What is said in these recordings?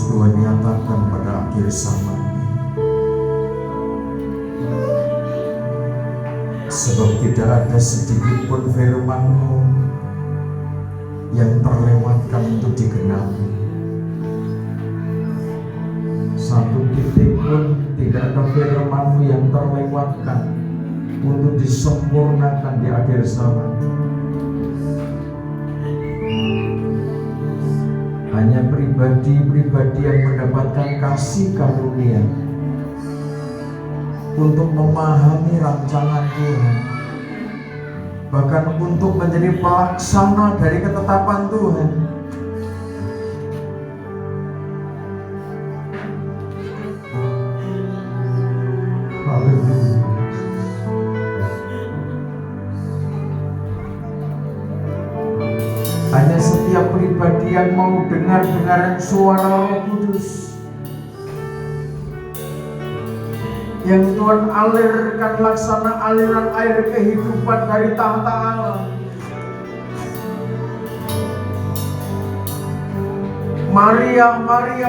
Tuhan nyatakan pada akhir zaman. Sebab tidak ada sedikit pun firman-Mu yang terlewatkan untuk digenapi. Satu titik pun tidak ada firman-Mu yang terlewatkan untuk disempurnakan di akhir zaman. Hanya pribadi-pribadi yang mendapatkan kasih karunia untuk memahami rancangan Tuhan, bahkan untuk menjadi pelaksana dari ketetapan Tuhan. Haleluya. Hanya setiap pribadi yang mau dengar suara Roh Kudus yang Tuhan alirkan laksana aliran air kehidupan dari tahta Allah. Maria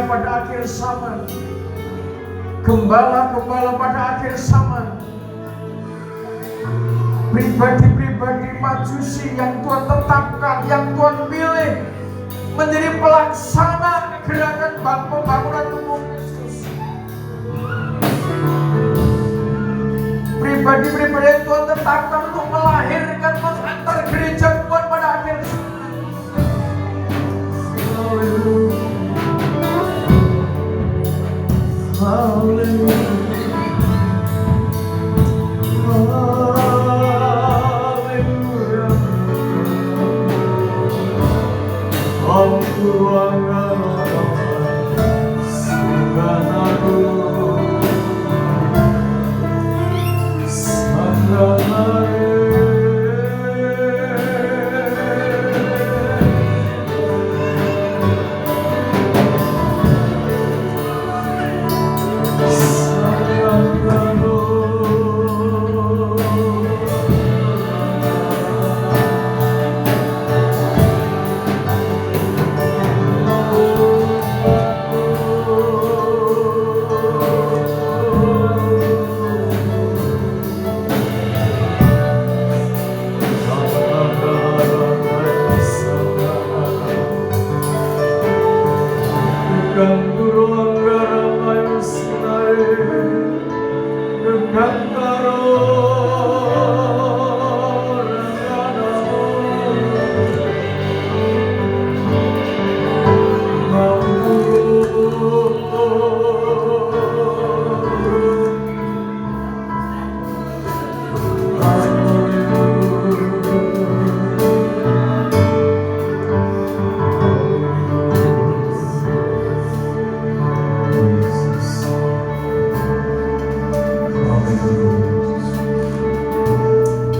pada akhir zaman, gembala-gembala pada akhir zaman, pribadi-pribadi majusi yang Tuhan tetapkan, yang Tuhan pilih menjadi pelaksana gerakan pembangunan tubuh Kristus. Pribadi-pribadi yang Tuhan tetapkan untuk melahirkan, mengantar gereja Tuhan pada akhir zaman. Haleluya. Haleluya.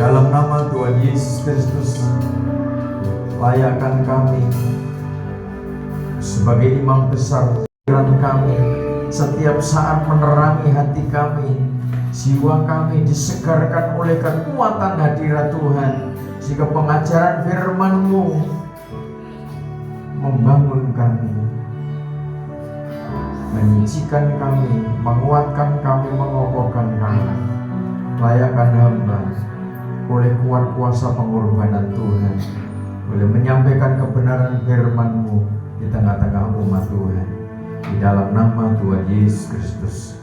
Dalam nama Tuhan Yesus Kristus, layakkan kami sebagai imam besar pikiran kami, setiap saat menerangi hati kami, jiwa kami disegarkan oleh kekuatan hadirat Tuhan, sehingga pengajaran firman-Mu membangun kami, menyucikan kami, menguatkan kami, mengokohkan kami. Layakkan hamba oleh kuat kuasa pengorbanan Tuhan, boleh menyampaikan kebenaran firman-Mu di tengah-tengah umat Tuhan, di dalam nama Tuhan Yesus Kristus.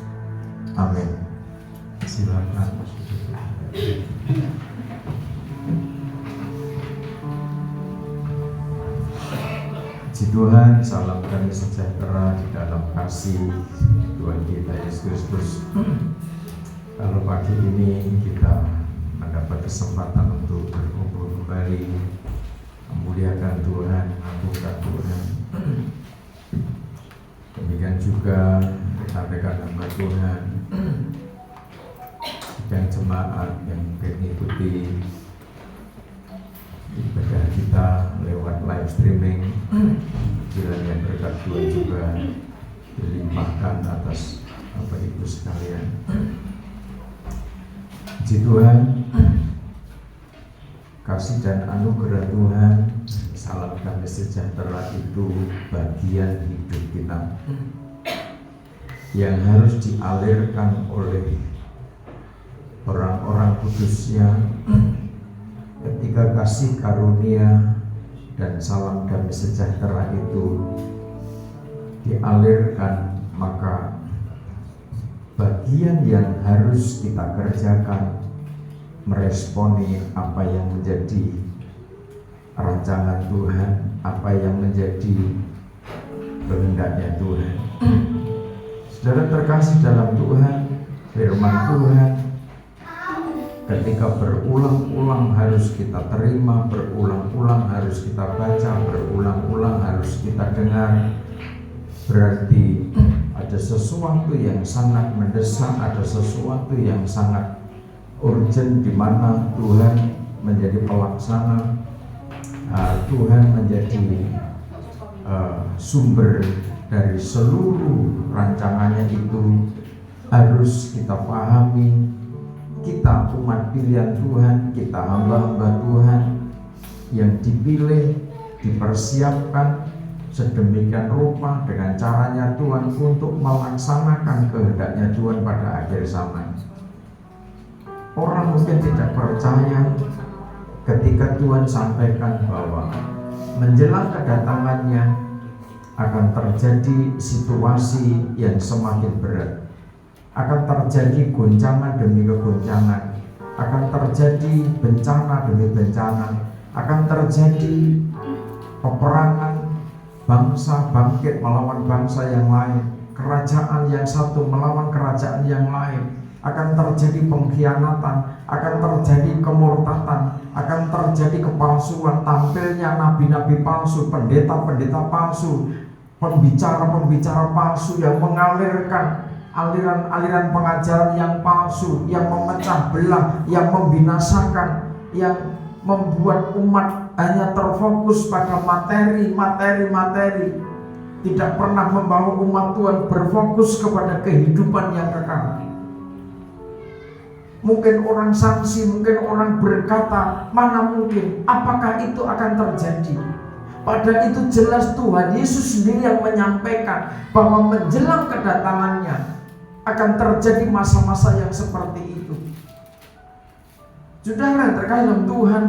Amin. Silakan. Puji Tuhan, salam damai sejahtera di dalam kasih Tuhan kita Yesus Kristus. Kalau pagi ini kita mendapat kesempatan untuk berkumpul kembali, memuliakan Tuhan, mengagungkan Tuhan. Demikian juga rekan-rekan hamba Tuhan dan jemaat yang mengikuti ibadah kita lewat live streaming. Kiranya berkat Tuhan juga dilimpahkan atas Bapak Ibu sekalian. Puji Tuhan, kasih dan anugerah Tuhan, salam damai sejahtera itu bagian hidup kita yang harus dialirkan oleh orang-orang kudusnya ketika kasih karunia dan salam damai sejahtera itu dialirkan, maka bagian yang harus kita kerjakan meresponi apa yang menjadi rancangan Tuhan, apa yang menjadi kehendaknya Tuhan. Saudara terkasih dalam Tuhan, firman Tuhan ketika berulang-ulang harus kita terima, berulang-ulang harus kita baca, berulang-ulang harus kita dengar, berarti ada sesuatu yang sangat mendesak, ada sesuatu yang sangat urgent di mana Tuhan menjadi pelaksana, Tuhan menjadi sumber dari seluruh rancangannya. Itu harus kita pahami. Kita umat pilihan Tuhan, kita hamba-hamba Tuhan yang dipilih, dipersiapkan sedemikian rupa dengan caranya Tuhan untuk melaksanakan kehendaknya Tuhan pada akhir zaman. Orang mungkin tidak percaya ketika Tuhan sampaikan bahwa menjelang kedatangannya akan terjadi situasi yang semakin berat, akan terjadi goncangan demi kegoncangan, akan terjadi bencana demi bencana, akan terjadi peperangan, bangsa bangkit melawan bangsa yang lain, kerajaan yang satu melawan kerajaan yang lain, akan terjadi pengkhianatan, akan terjadi kemurtatan, akan terjadi kepalsuan, tampilnya nabi-nabi palsu, pendeta-pendeta palsu, pembicara-pembicara palsu yang mengalirkan aliran-aliran pengajaran yang palsu, yang memecah belah, yang membinasakan, yang membuat umat hanya terfokus pada materi, tidak pernah membawa umat Tuhan berfokus kepada kehidupan yang kekal. Mungkin orang sanksi, mungkin orang berkata, mana mungkin, apakah itu akan terjadi? Padahal itu jelas Tuhan Yesus sendiri yang menyampaikan bahwa menjelang kedatangannya akan terjadi masa-masa yang seperti itu. Saudara terkait dengan Tuhan,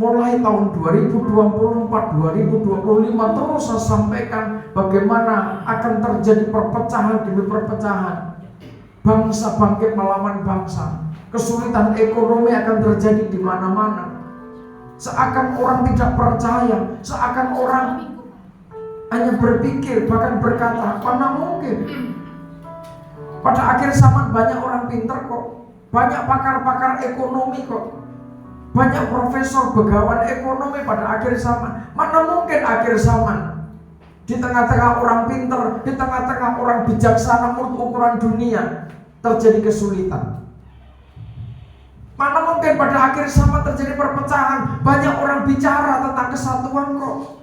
mulai tahun 2024, 2025 terus saya sampaikan bagaimana akan terjadi perpecahan demi perpecahan. Bangsa bangkit melawan bangsa, kesulitan ekonomi akan terjadi di mana-mana. Seakan orang tidak percaya, seakan orang hanya berpikir, bahkan berkata, mana mungkin. Pada akhir zaman banyak orang pintar kok, banyak pakar-pakar ekonomi kok, banyak profesor begawan ekonomi pada akhir zaman. Mana mungkin akhir zaman di tengah-tengah orang pintar, di tengah-tengah orang bijaksana menurut ukuran dunia terjadi kesulitan. Mana mungkin pada akhir zaman terjadi perpecahan, banyak orang bicara tentang kesatuan kok.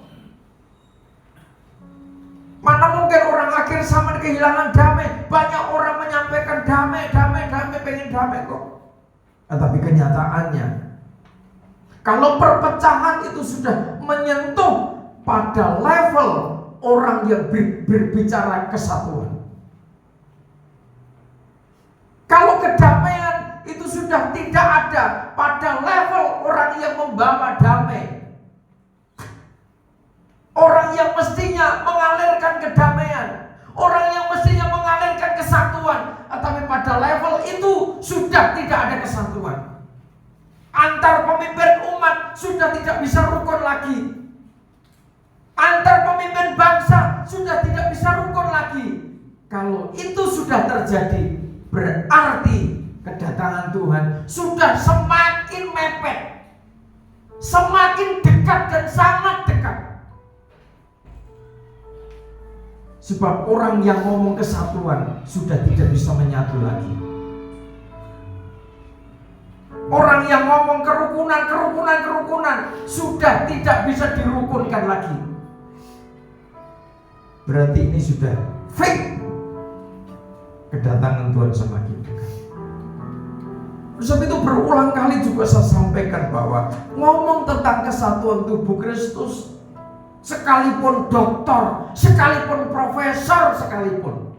Mana mungkin orang akhir zaman kehilangan damai, banyak orang menyampaikan damai, pengen damai kok. Tetapi kenyataannya, kalau perpecahan itu sudah menyentuh pada level orang yang berbicara kesatuan, kalau kedamaian itu sudah tidak ada pada level orang yang membawa damai, orang yang mestinya mengalirkan kedamaian, orang yang mestinya mengalirkan kesatuan, tetapi pada level itu sudah tidak ada kesatuan. Antar pemimpin umat sudah tidak bisa rukun lagi. Antar pemimpin bangsa sudah tidak bisa rukun lagi. Kalau itu sudah terjadi, berarti kedatangan Tuhan sudah semakin mepet, semakin dekat dan sangat dekat. Sebab orang yang ngomong kesatuan sudah tidak bisa menyatu lagi. Orang yang ngomong kerukunan sudah tidak bisa dirukunkan lagi. Berarti ini sudah fake. Kedatangan Tuhan semakin dekat. Sebab itu berulang kali juga saya sampaikan bahwa ngomong tentang kesatuan tubuh Kristus sekalipun doktor, sekalipun profesor, sekalipun.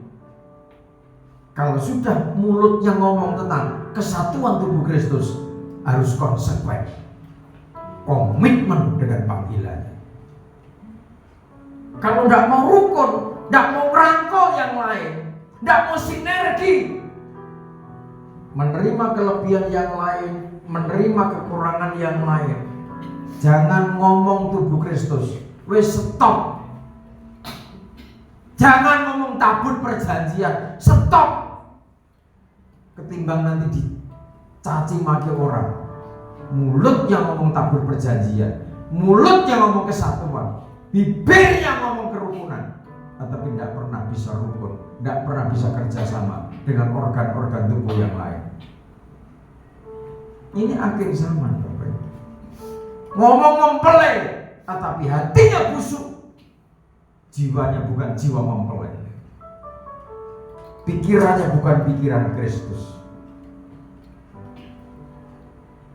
Kalau sudah mulutnya ngomong tentang kesatuan tubuh Kristus, harus konsekuen, komitmen dengan panggilannya. Kalau tidak mau rukun, tidak mau rangkul yang lain, tidak mau sinergi, menerima kelebihan yang lain, menerima kekurangan yang lain, jangan ngomong tubuh Kristus, wes stop. Jangan ngomong tabut perjanjian, stop. Ketimbang nanti dicaci maki orang, mulut yang ngomong tabut perjanjian, mulut yang ngomong kesatuan, bibirnya ngomong kerukunan, tetapi tidak pernah bisa rukun, tidak pernah bisa kerjasama dengan organ-organ tubuh yang lain. Ini akhir zaman, Bapak Ibu. Ngomong mempelai, tetapi hatinya busuk, jiwanya bukan jiwa mempelai, pikirannya bukan pikiran Kristus.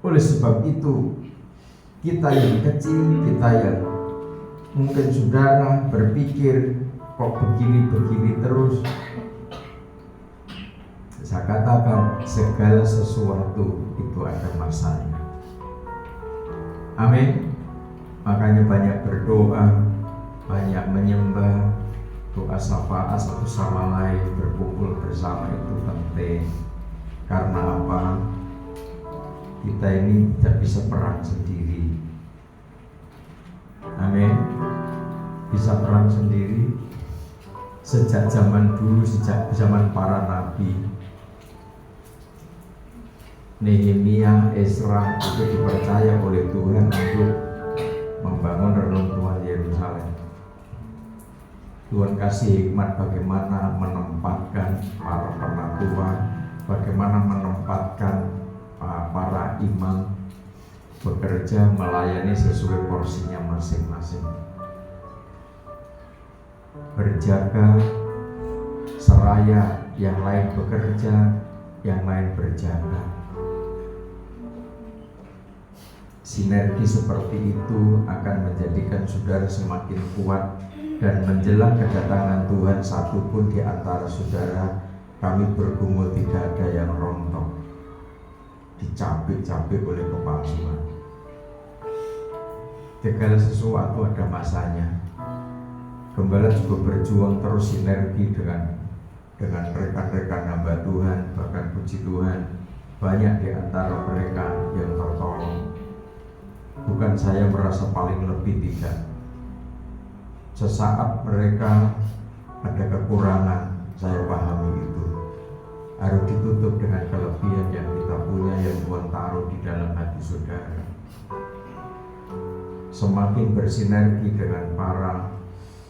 Oleh sebab itu, kita yang kecil, kita yang mungkin saudara berpikir kok begini-begini terus, saya katakan segala sesuatu itu ada masanya. Amin. Makanya banyak berdoa, banyak menyembah, doa syafaat satu sama lain, berkumpul bersama itu penting. Karena apa? Kita ini tidak bisa perang sendiri. Amin. Bisa perang sendiri. Sejak zaman dulu, sejak zaman para nabi, Nehemia, Ezra itu dipercaya oleh Tuhan untuk membangun reruntuhan Yerusalem. Tuhan kasih hikmat bagaimana menempatkan para penatua, bagaimana menempatkan para imam bekerja melayani sesuai porsinya masing-masing. Berjaga, seraya, yang lain bekerja, yang lain berjaga. Sinergi seperti itu akan menjadikan saudara semakin kuat, dan menjelang kedatangan Tuhan satupun di antara saudara kami bergumul tidak ada yang rontok, dicabik-cabik oleh kepalsuan. Segala sesuatu ada masanya. Gembala juga berjuang terus sinergi dengan rekan-rekan hamba Tuhan. Bahkan puji Tuhan, banyak di antara mereka yang tertolong. Bukan saya merasa paling lebih, tidak. Sesaat mereka ada kekurangan, saya pahami itu. Harus ditutup dengan kelebihan yang kita punya, yang Tuhan taruh di dalam hati saudara. Semakin bersinergi dengan para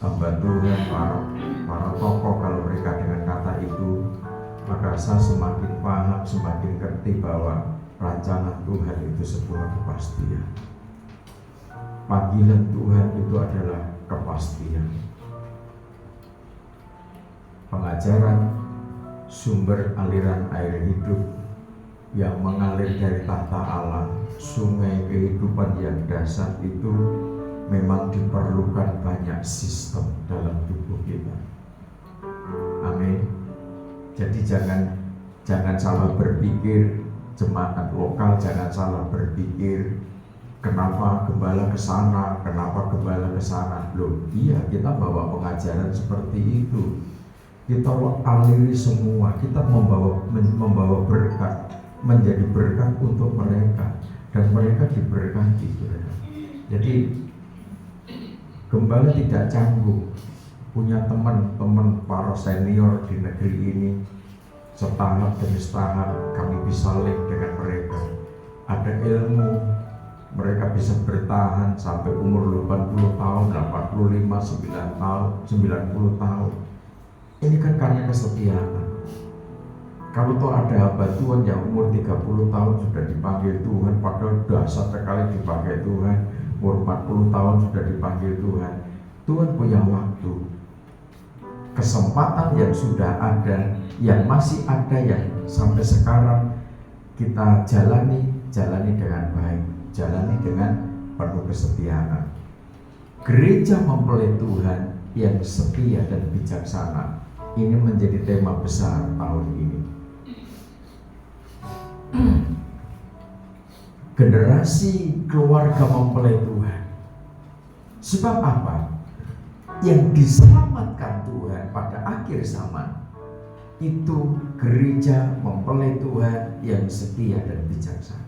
hamba Tuhan, para tokoh, kalau mereka dengan kata itu, maka saya semakin paham, semakin ngerti bahwa rancangan Tuhan itu sebuah kepastian. Panggilan Tuhan itu adalah kepastian. Pengajaran sumber aliran air hidup yang mengalir dari tahta Allah, sungai kehidupan yang dasar itu memang diperlukan banyak sistem dalam tubuh kita. Amin. Jadi jangan salah berpikir, jemaat lokal jangan salah berpikir, kenapa gembala ke sana, kenapa gembala ke sana. Loh, iya, kita bawa pengajaran seperti itu. Kita aliri semua, kita membawa berkat, menjadi berkat untuk mereka, dan mereka diberkati. Jadi gembala tidak canggung, punya teman-teman para senior di negeri ini, setahap demi setahap kami bisa link dengan mereka. Ada ilmu, mereka bisa bertahan sampai umur 80 tahun, 85, 9 tahun, 90 tahun. Ini kan karena kesetiaan. Kalau toh ada hamba Tuhan yang umur 30 tahun sudah dipanggil Tuhan, padahal dahsyat sekali dipakai Tuhan, umur 40 tahun sudah dipanggil Tuhan. Tuhan punya waktu, kesempatan yang sudah ada, yang masih ada, yang sampai sekarang kita jalani dengan baik, jalani dengan penuh kesetiaan. Gereja mempelai Tuhan yang setia dan bijaksana. Ini menjadi tema besar tahun ini. Generasi keluarga mempelai Tuhan. Sebab apa? Yang diselamatkan Tuhan pada akhir zaman itu gereja mempelai Tuhan yang setia dan bijaksana.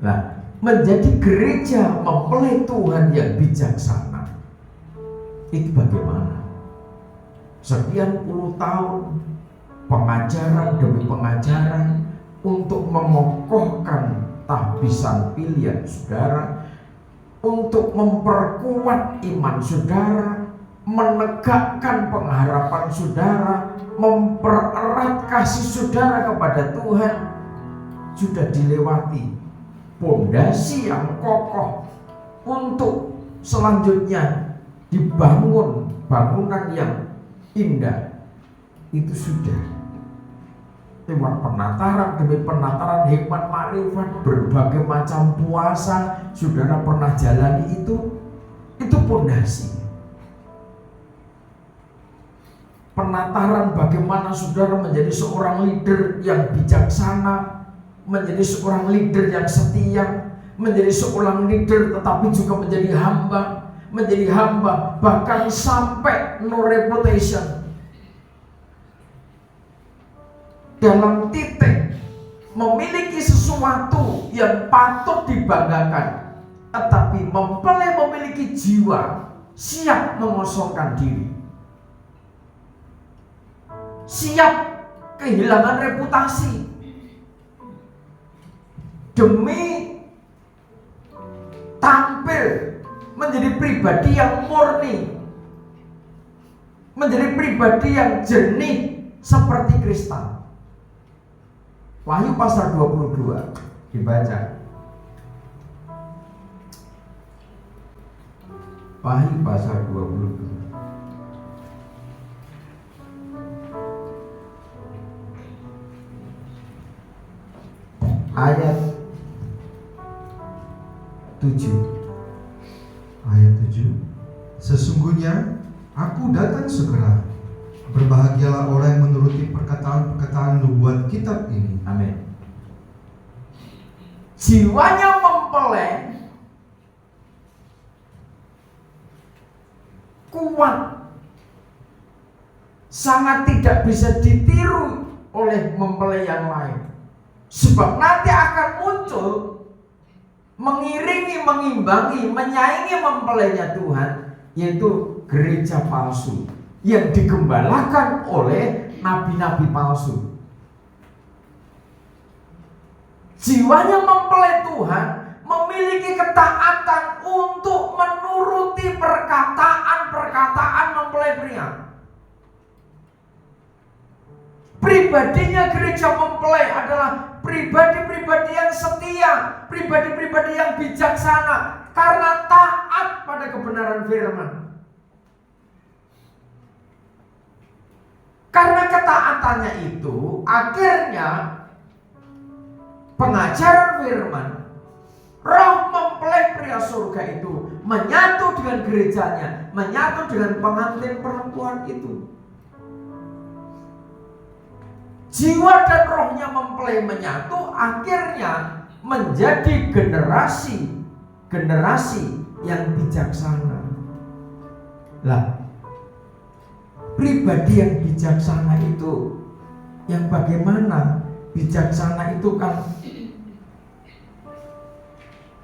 Nah, menjadi gereja mempelai Tuhan yang bijaksana itu bagaimana? Sekian puluh tahun pengajaran demi pengajaran untuk mengokohkan tahbisan pilihan saudara, untuk memperkuat iman saudara, menegakkan pengharapan saudara, mempererat kasih saudara kepada Tuhan, sudah dilewati pondasi yang kokoh untuk selanjutnya dibangun bangunan yang indah. Itu sudah lewat penataran demi penataran, hikmat makrifat, berbagai macam puasa saudara pernah jalani. Itu pondasi. Penataran bagaimana saudara menjadi seorang leader yang bijaksana, menjadi seorang leader yang setia, menjadi seorang leader tetapi juga menjadi hamba, bahkan sampai no reputation. Dalam titik memiliki sesuatu yang patut dibanggakan, tetapi mempelai memiliki jiwa siap mengosongkan diri, siap kehilangan reputasi demi tampil menjadi pribadi yang murni, menjadi pribadi yang jernih seperti kristal. Wahyu pasal 22 dibaca. Wahyu pasal 22 ayat 7. Ayat 7. Sesungguhnya aku datang segera. Berbahagialah orang yang menuruti perkataan-perkataan nubuat kitab ini. Amin. Jiwanya mempelai kuat, sangat tidak bisa ditiru oleh mempelai yang lain. Sebab nanti akan muncul mengiringi, mengimbangi, menyaingi mempelainya Tuhan, yaitu gereja palsu yang digembalakan oleh nabi-nabi palsu. Jiwanya mempelai Tuhan memiliki ketaatan untuk menuruti perkataan-perkataan mempelai pria. Pribadinya gereja mempelai adalah pribadi-pribadi yang setia, pribadi-pribadi yang bijaksana karena taat pada kebenaran firman. Karena ketaatannya itu, akhirnya pengajaran firman, roh mempelai pria surga itu menyatu dengan gerejanya, menyatu dengan pengantin perempuan itu. Jiwa dan rohnya mempelai menyatu, akhirnya menjadi generasi yang bijaksana. Lah, pribadi yang bijaksana itu yang bagaimana? Bijaksana itu kan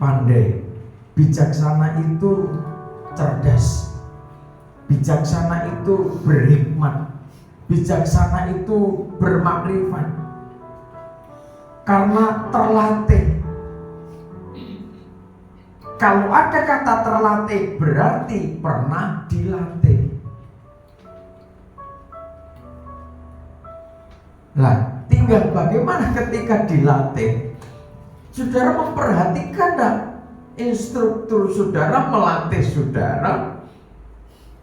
pandai, bijaksana itu cerdas, bijaksana itu berhikmat, bijaksana itu bermakrifat karena terlatih. Kalau ada kata terlatih berarti pernah dilatih. Nah, tinggal bagaimana ketika dilatih, saudara memperhatikan enggak instruktur saudara melatih saudara?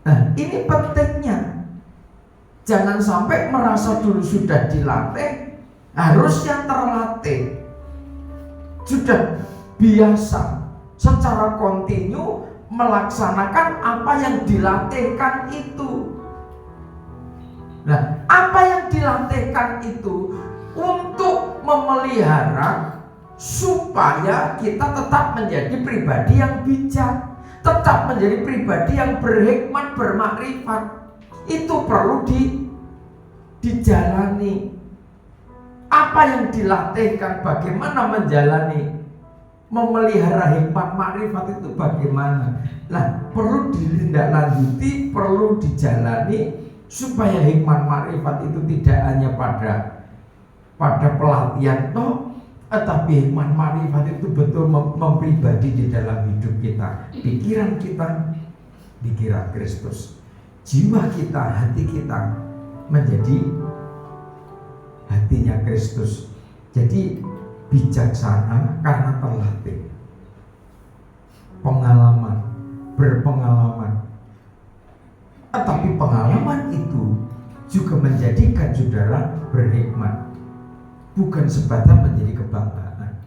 Nah, ini pentingnya. Jangan sampai merasa dulu sudah dilatih, harusnya terlatih. Sudah biasa, secara kontinu melaksanakan apa yang dilatihkan itu. Nah, apa yang dilatihkan itu untuk memelihara supaya kita tetap menjadi pribadi yang bijak, tetap menjadi pribadi yang berhikmat, bermakrifat. Itu perlu dijalani. Apa yang dilatihkan, bagaimana menjalani, memelihara hikmat makrifat itu bagaimana. Nah, perlu ditindaklanjuti, perlu dijalani supaya hikmat makrifat itu tidak hanya pada pelatihan toh, tetapi hikmat makrifat itu betul mempribadi di dalam hidup kita, pikiran kita, pikiran Kristus, jiwa kita, hati kita menjadi hatinya Kristus. Jadi bijaksana karena terlatih, pengalaman, berpengalaman. Tetapi pengalaman itu juga menjadikan saudara berhikmat, bukan sebatas menjadi kebanggaan.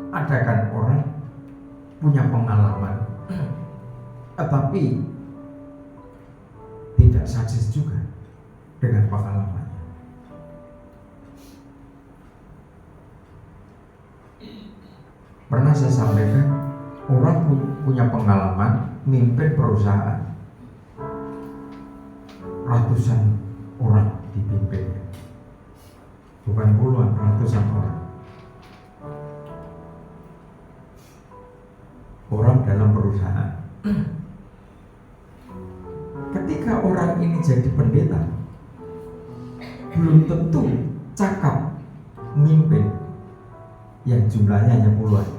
Ada kan orang punya pengalaman, tetapi tidak sukses juga dengan pengalamannya. Pernah saya sampaikan, orang punya pengalaman mimpin perusahaan, ratusan orang dipimpinnya, bukan puluhan, ratusan orang dalam perusahaan. Ketika orang ini jadi pendeta, belum tentu cakap mimpin yang jumlahnya hanya puluhan.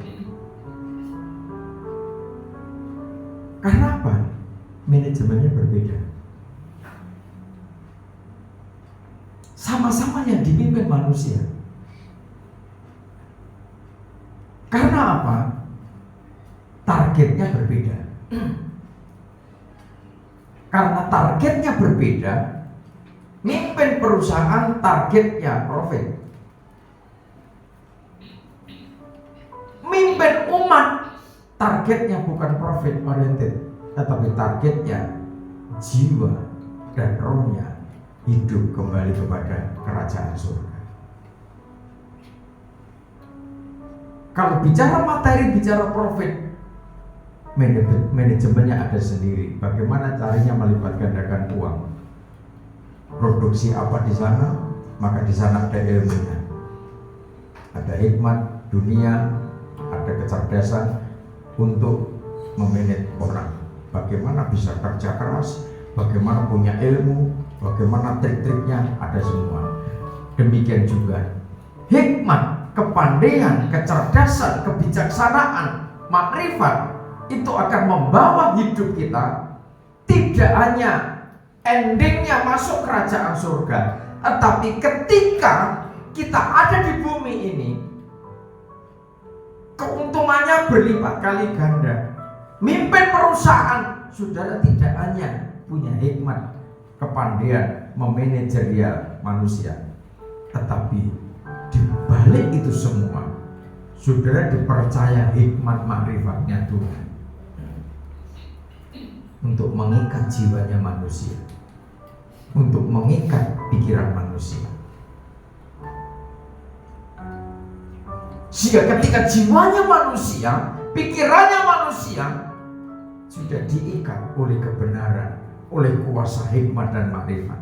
Karena apa? Manajemennya berbeda. Sama-sama yang dipimpin manusia. Karena apa? Targetnya berbeda. Karena targetnya berbeda, mimpin perusahaan targetnya profit. Mimpin umat targetnya bukan profit oriented, tetapi targetnya jiwa dan rohnya hidup kembali kepada kerajaan surga. Kalau bicara materi, bicara profit, manajemennya ada sendiri. Bagaimana caranya melipat gandakan uang? Produksi apa di sana, maka di sana ada ilmunya, ada hikmat dunia, ada kecerdasan untuk memanage orang. Bagaimana bisa kerja keras, bagaimana punya ilmu, bagaimana trik-triknya, ada semua. Demikian juga hikmat, kepandaian, kecerdasan, kebijaksanaan, makrifat itu akan membawa hidup kita tidak hanya endingnya masuk kerajaan surga, tetapi ketika kita ada di bumi ini, keuntungannya berlipat kali ganda. Mimpin perusahaan, saudara tidak hanya punya hikmat, kepandaian, memanajerial manusia, tetapi di balik itu semua, saudara dipercaya hikmat makrifatnya Tuhan untuk mengikat jiwanya manusia, untuk mengikat pikiran manusia. Sehingga ketika jiwanya manusia, pikirannya manusia sudah diikat oleh kebenaran, oleh kuasa hikmat dan makrifat,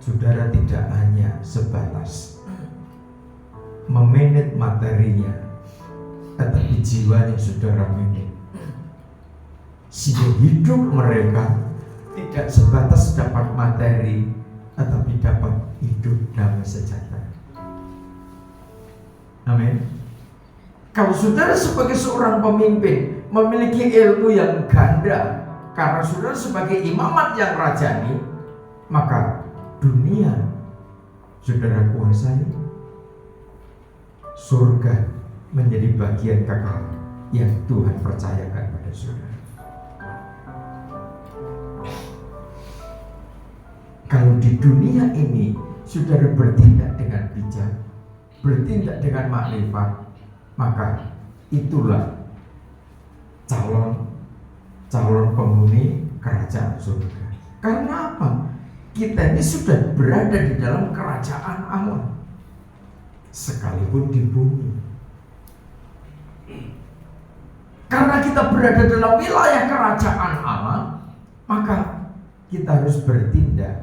saudara tidak hanya sebatas memanage materinya, tetapi jiwanya saudara manage. Sehingga hidup mereka tidak sebatas dapat materi, tetapi dapat hidup damai sejahtera. Amin. Kalau saudara sebagai seorang pemimpin memiliki ilmu yang ganda, karena saudara sebagai imamat yang rajani, maka dunia saudara kuasai, surga menjadi bagian kekal yang Tuhan percayakan pada saudara. Kalau di dunia ini saudara bertindak dengan bijak, bertindak dengan makrifat, maka itulah calon penghuni kerajaan surga. Karena apa? Kita ini sudah berada di dalam kerajaan Allah, sekalipun di bumi. Karena kita berada dalam wilayah kerajaan Allah, maka kita harus bertindak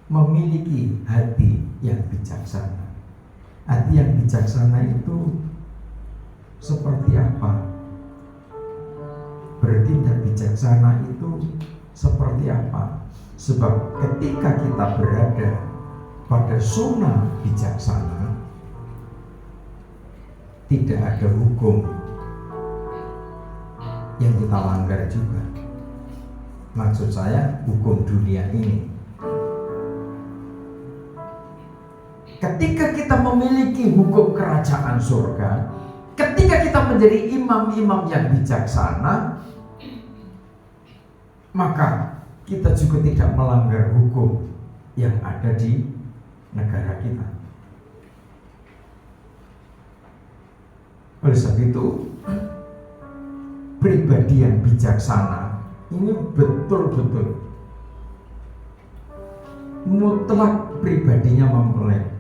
memiliki hati yang bijaksana. Hati yang bijaksana itu seperti apa? Bertindak bijaksana itu seperti apa? Sebab ketika kita berada pada zona bijaksana, tidak ada hukum yang kita langgar juga. Maksud saya hukum dunia ini. Ketika kita memiliki hukum kerajaan surga, ketika kita menjadi imam-imam yang bijaksana, maka kita juga tidak melanggar hukum yang ada di negara kita. Oleh sebab itu, pribadi yang bijaksana ini betul-betul mutlak pribadinya mempelai.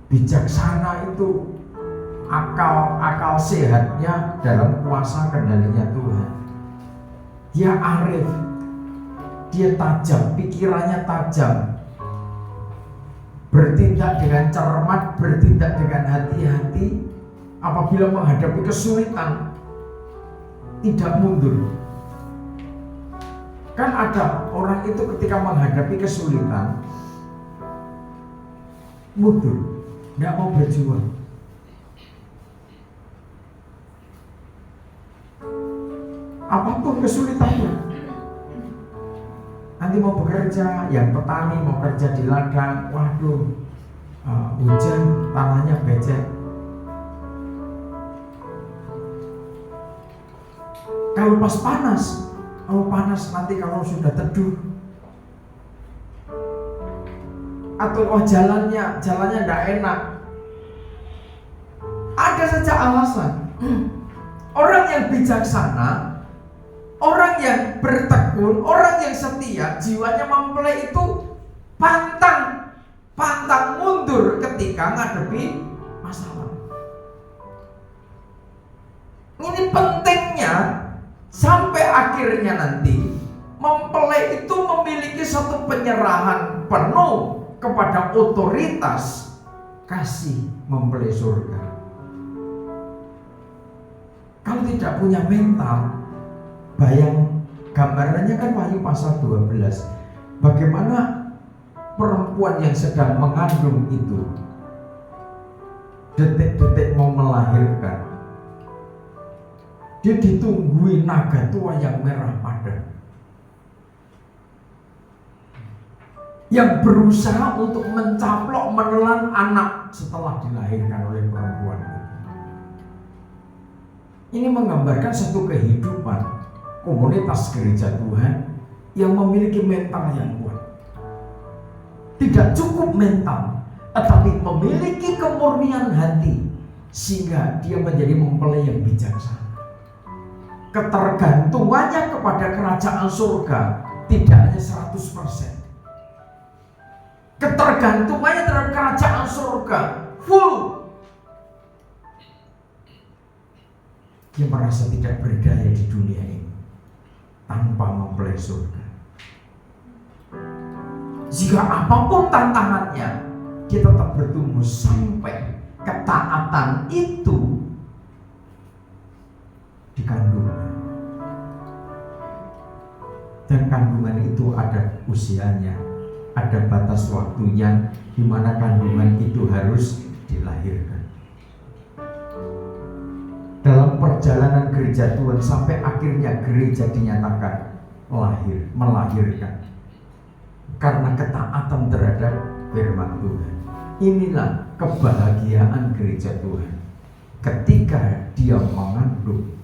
Bijaksana itu akal sehatnya dalam kuasa kendalinya Tuhan. Dia arif, dia tajam, pikirannya tajam, bertindak dengan cermat, bertindak dengan hati-hati. Apabila menghadapi kesulitan, tidak mundur. Kan ada orang itu ketika menghadapi kesulitan mundur, tidak mau berjuang. Apapun kesulitannya, nanti mau bekerja, yang petani mau kerja di ladang, waduh, hujan, tanahnya becek. Kalau pas panas, nanti kalau sudah teduh, atau jalannya tidak enak, ada saja alasan. Orang yang bijaksana, orang yang bertekun, orang yang setia, jiwanya mempelai itu pantang mundur ketika ngadepi masalah. Ini pentingnya sampai akhirnya nanti mempelai itu memiliki satu penyerahan penuh kepada otoritas kasih mempelai surga. Kalau tidak punya mental, bayang gambarannya kan Wahyu pasal 12. Bagaimana perempuan yang sedang mengandung itu detik-detik mau melahirkan, dia ditungguin naga tua yang merah padam yang berusaha untuk mencaplok menelan anak setelah dilahirkan oleh perempuan itu. Ini menggambarkan satu kehidupan komunitas gereja Tuhan yang memiliki mental yang kuat. Tidak cukup mental, tetapi memiliki kemurnian hati sehingga dia menjadi mempelai yang bijaksana. Ketergantungannya kepada kerajaan surga tidak hanya 100%. Ketergantungannya terhadap kerajaan surga full. Dia merasa tidak berdaya di dunia ini tanpa mempelai surga. Jika apapun tantangannya, dia tetap bertumbuh sampai ketaatan itu dikandungkan. Dan kandungan itu ada usianya, ada batas waktunya di mana kandungan itu harus dilahirkan. Dalam perjalanan gereja Tuhan sampai akhirnya gereja dinyatakan melahirkan karena ketaatan terhadap firman Tuhan. Inilah kebahagiaan gereja Tuhan ketika dia mengandung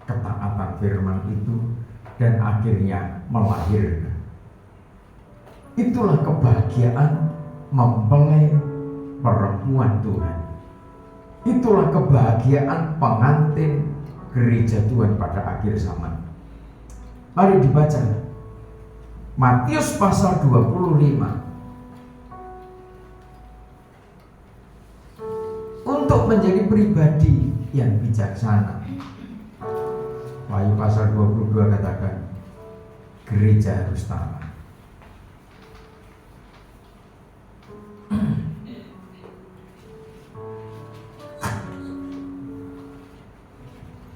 ketaatan firman itu dan akhirnya melahirkan. Itulah kebahagiaan mempelai perempuan Tuhan Itulah kebahagiaan pengantin gereja Tuhan pada akhir zaman. Mari dibaca Matius pasal 25. Untuk menjadi pribadi yang bijaksana. Wahyu pasal 22 katakan gereja harus taat.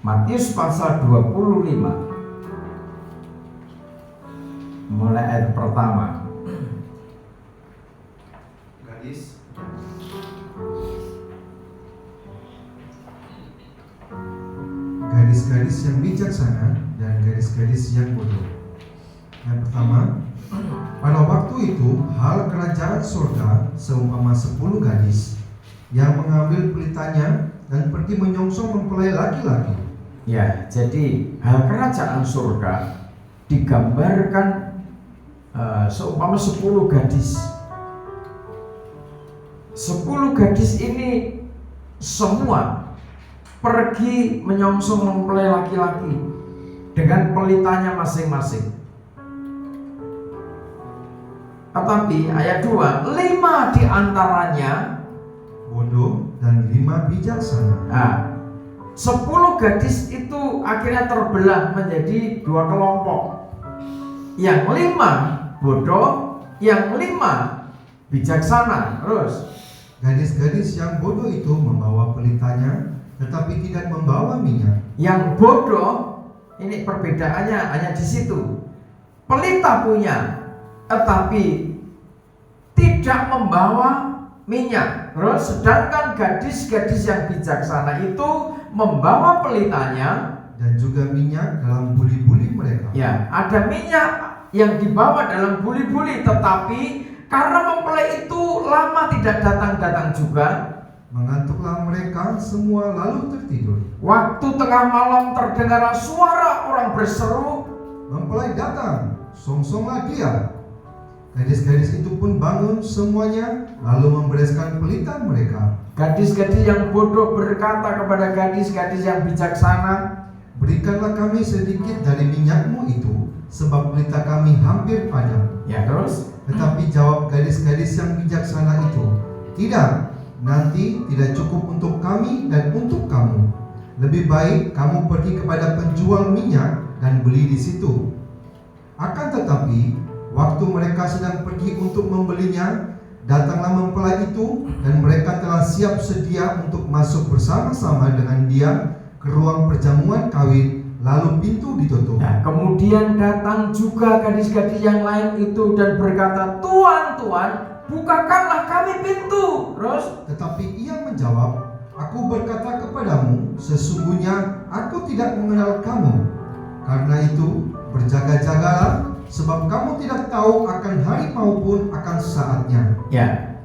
Matius pasal 25 mulai ayat pertama. Gadis-gadis yang bijaksana dan gadis-gadis yang bodoh. Yang pertama, pada waktu itu hal kerajaan surga seumpama 10 gadis yang mengambil pelitanya dan pergi menyongsong mempelai laki-laki. Ya, jadi hal kerajaan surga digambarkan seumpama 10 gadis. 10 gadis ini semua pergi menyongsong mempelai laki-laki dengan pelitanya masing-masing. Tetapi ayat 2, 5 diantaranya bodoh dan 5 bijaksana. Nah, 10 gadis itu akhirnya terbelah menjadi 2 kelompok. Yang 5 bodoh, yang 5 bijaksana. Terus gadis-gadis yang bodoh itu membawa pelitanya tetapi tidak membawa minyak. Yang bodoh ini perbedaannya hanya di situ. Pelita punya tetapi tidak membawa minyak. Terus sedangkan gadis-gadis yang bijaksana itu membawa pelitanya dan juga minyak dalam buli-buli mereka. Ya, ada minyak yang dibawa dalam buli-buli, tetapi karena mempelai itu lama tidak datang-datang juga, mengantuklah mereka semua lalu tertidur. Waktu tengah malam terdengar suara orang berseru, mempelai datang, songsonglah dia. Gadis-gadis itu pun bangun semuanya lalu membereskan pelita mereka. Gadis-gadis yang bodoh berkata kepada gadis-gadis yang bijaksana, berikanlah kami sedikit dari minyakmu itu, sebab pelita kami hampir padam. Ya, terus? Tetapi jawab gadis-gadis yang bijaksana itu, tidak, nanti tidak cukup untuk kami dan untuk kamu. Lebih baik kamu pergi kepada penjual minyak dan beli di situ. Akan tetapi waktu mereka sedang pergi untuk membelinya, datanglah mempelai itu dan mereka telah siap sedia untuk masuk bersama-sama dengan dia ke ruang perjamuan kawin, lalu pintu ditutup. Nah, kemudian datang juga gadis-gadis yang lain itu dan berkata, Tuan, Tuan, bukakanlah kami pintu. Terus? Tetapi ia menjawab, aku berkata kepadamu, sesungguhnya aku tidak mengenal kamu. Karena itu berjaga-jagalah, sebab kamu tidak tahu akan hari maupun akan saatnya. Ya.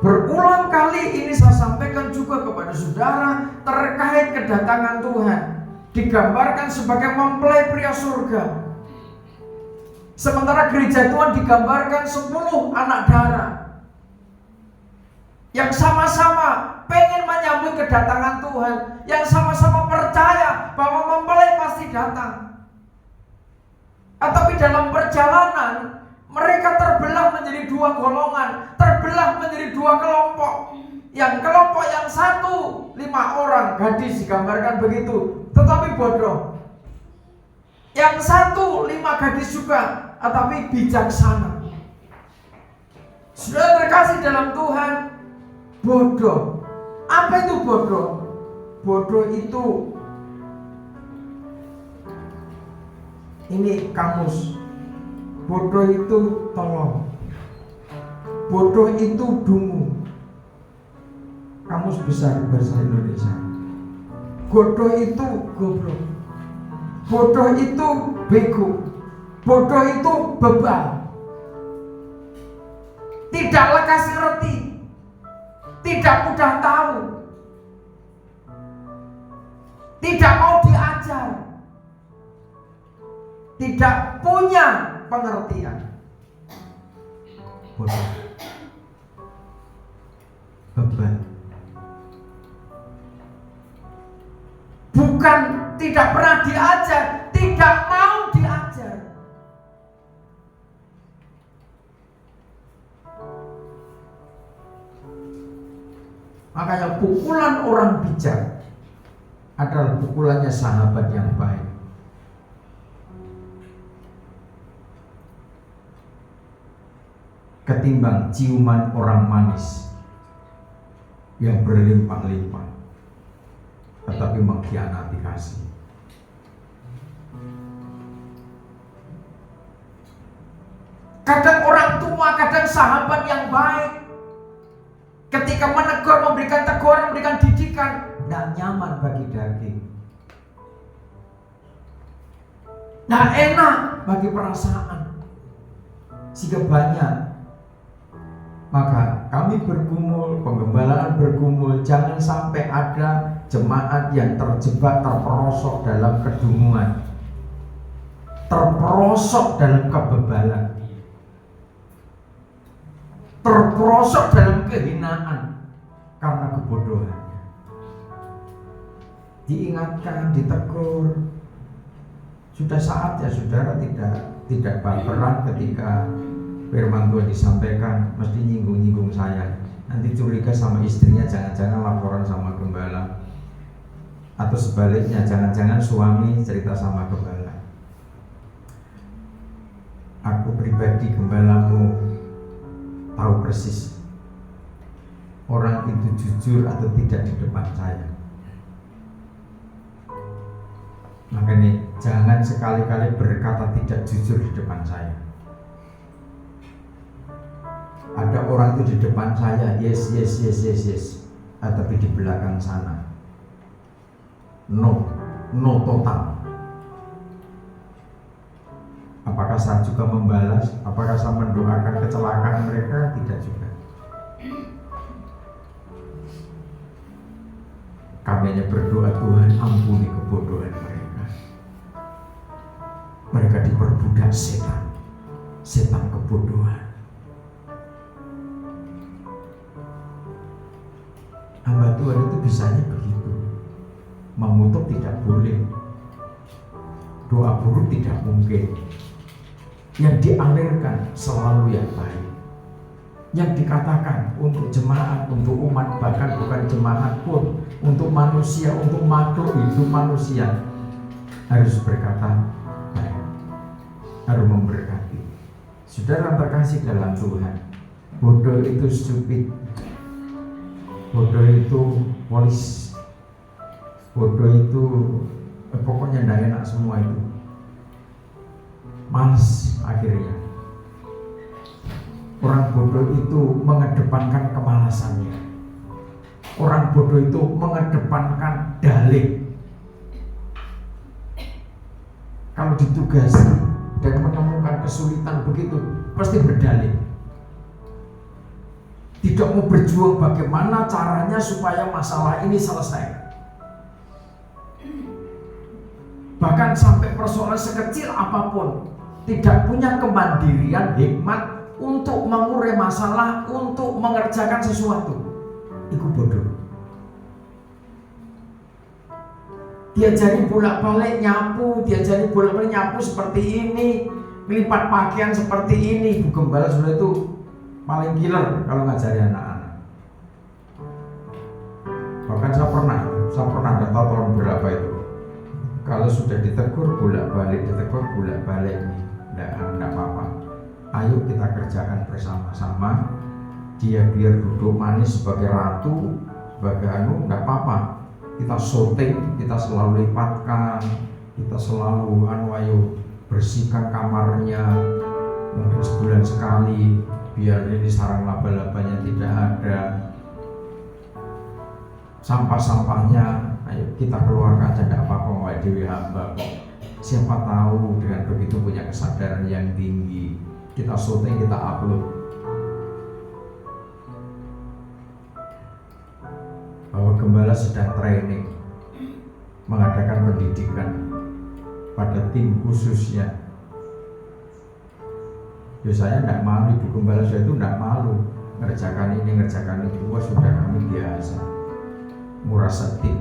Berulang kali ini saya sampaikan juga kepada saudara terkait kedatangan Tuhan. Digambarkan sebagai mempelai pria surga. Sementara gereja Tuhan digambarkan 10 anak darah yang sama-sama pengen menyambut kedatangan Tuhan, yang sama-sama percaya bahwa mempelai pasti datang. Tetapi dalam perjalanan mereka terbelah menjadi 2 golongan, terbelah menjadi 2 kelompok. Yang kelompok yang satu 5 orang gadis digambarkan begitu, tetapi bodoh. Yang satu 5 gadis juga, tetapi bijaksana. Sudah terkasih dalam Tuhan, bodoh. Apa itu bodoh? Bodoh itu, ini kamus. Bodoh itu tolong. Bodoh itu dungu. Kamus besar bahasa Indonesia. Bodoh itu goblok. Bodoh itu bego. Bodoh itu bebal. Tidak lekas ngerti. Tidak mudah tahu. Tidak mau diajar. Tidak punya pengertian. Bodoh. Bebal. Bukan tidak pernah diajar, tidak mau diajar. Makanya pukulan orang bijak adalah pukulannya sahabat yang baik. Ketimbang ciuman orang manis yang berlimpah-limpah tetapi mengkhianati kasih. Kadang orang tua, kadang sahabat yang baik, ketika menegur, memberikan teguran, memberikan didikan, tidak nyaman bagi daging, tidak enak bagi perasaan, sehingga banyak. Maka kami bergumul, penggembalaan bergumul, jangan sampai ada jemaat yang terjebak, terperosok dalam kedunguan, terperosok dalam kebebalan, terperosok dalam kehinaan karena kebodohannya. Diingatkan, ditegur. Sudah saatnya saudara tidak baperan ketika firman Tuhan disampaikan, mesti nyinggung-nyinggung saya. Nanti curiga sama istrinya, jangan-jangan laporan sama gembala. Atau sebaliknya, jangan-jangan suami cerita sama gembala. Aku pribadi, gembalamu, tahu persis orang itu jujur atau tidak di depan saya. Makanya jangan sekali-kali berkata tidak jujur di depan saya. Ada orang itu di depan saya, yes, tapi di belakang sana no total. Apakah saya juga membalas? Apakah saya mendoakan kecelakaan mereka? Tidak juga. Kami hanya berdoa, Tuhan ampuni kebodohan mereka. Mereka diperbudak setan kebodohan. Hamba Tuhan itu bisanya begitu. Mengutuk tidak boleh, doa buruk tidak mungkin. Yang dialirkan selalu yang baik. Yang dikatakan untuk jemaat, untuk umat, bahkan bukan jemaat pun, untuk manusia, untuk makhluk hidup manusia, harus berkata baik, harus memberkati. Saudara terkasih dalam Tuhan, bodoh itu stupid, bodoh itu polis, bodoh itu pokoknya tidak enak semua itu. Males akhirnya. Orang bodoh itu mengedepankan kemalasannya. Orang bodoh itu mengedepankan dalih. Kalau ditugasi dan menemukan kesulitan begitu, pasti berdalih. Tidak mau berjuang bagaimana caranya supaya masalah ini selesai. Bahkan sampai persoalan sekecil apapun, tidak punya kemandirian, hikmat untuk mengurai masalah, untuk mengerjakan sesuatu. Itu bodoh. Diajari bolak-balik nyapu, diajari bolak-balik nyapu seperti ini, melipat pakaian seperti ini. Ibu gembala sudah itu paling killer kalau ngajari anak-anak. Bahkan saya pernah ada tahun berapa itu, kalau sudah ditegur bolak-balik, enggak apa-apa. Ayo kita kerjakan bersama-sama. Dia biar duduk manis sebagai ratu, sebagai enggak apa-apa. Kita syuting, kita selalu lipatkan, kita selalu ayo bersihkan kamarnya, mungkin sebulan sekali, biar ini sarang laba-labanya tidak ada. Sampah-sampahnya ayo kita keluarkan aja, tidak apa-apa, mulai dewi hamba kok. Siapa tahu dengan begitu punya kesadaran yang tinggi, kita syuting, kita upload. Bahwa gembala sedang training, mengadakan pendidikan pada tim khususnya. Ya saya tidak malu, ibu gembala saya itu tidak malu ngerjakan ini, ngerjakan itu. Wah sudah kami biasa, murah setik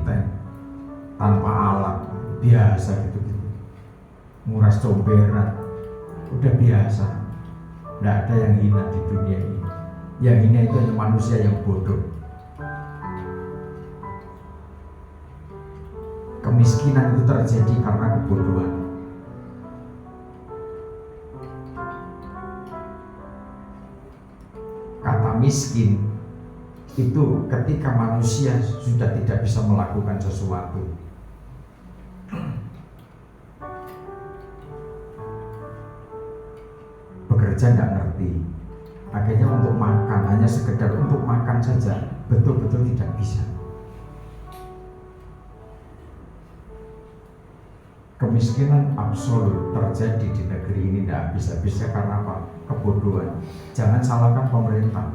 tanpa biasa gitu-gitu. Nguras comberan, udah biasa. Nggak ada yang hina di dunia ini. Yang hina itu hanya manusia yang bodoh. Kemiskinan itu terjadi karena kebodohan. Kata miskin itu ketika manusia sudah tidak bisa melakukan sesuatu. Bekerja nggak ngerti, akhirnya untuk makan hanya sekedar untuk makan saja betul-betul tidak bisa. Kemiskinan absolut terjadi di negeri ini tidak bisa karena apa? Kebodohan. Jangan salahkan pemerintah.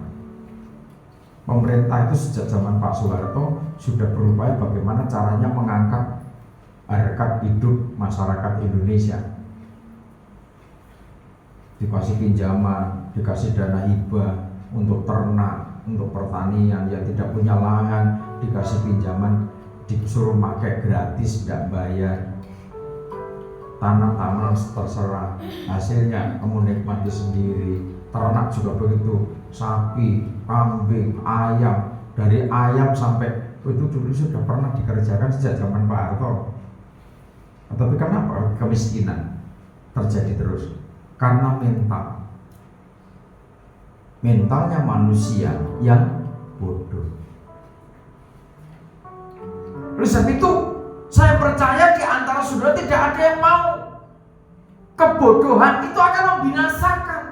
Pemerintah itu sejak zaman Pak Soeharto sudah berupaya bagaimana caranya mengangkat harkat hidup masyarakat Indonesia. Dikasih pinjaman, dikasih dana hibah untuk ternak, untuk pertanian yang tidak punya lahan, dikasih pinjaman, disuruh pakai gratis, tidak bayar. Tanam terserah, hasilnya kamu nikmati sendiri. Ternak juga begitu, sapi, kambing, ayam. Dari ayam sampai itu dulu sudah pernah dikerjakan sejak zaman Pak Harto. Tapi kenapa kemiskinan terjadi terus? Karena mentalnya manusia yang bodoh. Oleh sebab itu saya percaya di antara saudara tidak ada yang mau. Kebodohan itu akan membinasakan.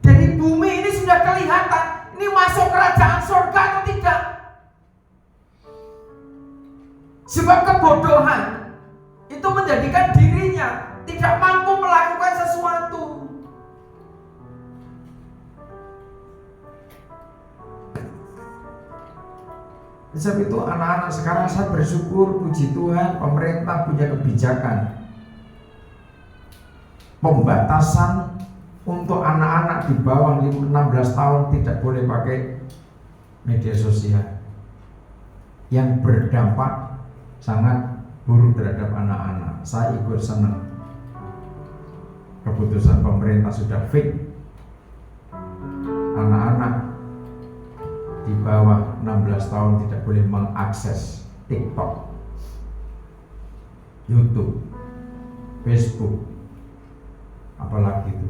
Dari bumi ini sudah kelihatan, ini masuk kerajaan surga atau tidak. Sebab kebodohan itu menjadikan dirinya tidak mampu melakukan sesuatu. Sebab itu anak-anak sekarang saya bersyukur, puji Tuhan, pemerintah punya kebijakan pembatasan untuk anak-anak di bawah 16 tahun tidak boleh pakai media sosial yang berdampak sangat buruk terhadap anak-anak. Saya ikut senang keputusan pemerintah sudah fix anak-anak di bawah 16 tahun tidak boleh mengakses TikTok, YouTube, Facebook, apalagi itu.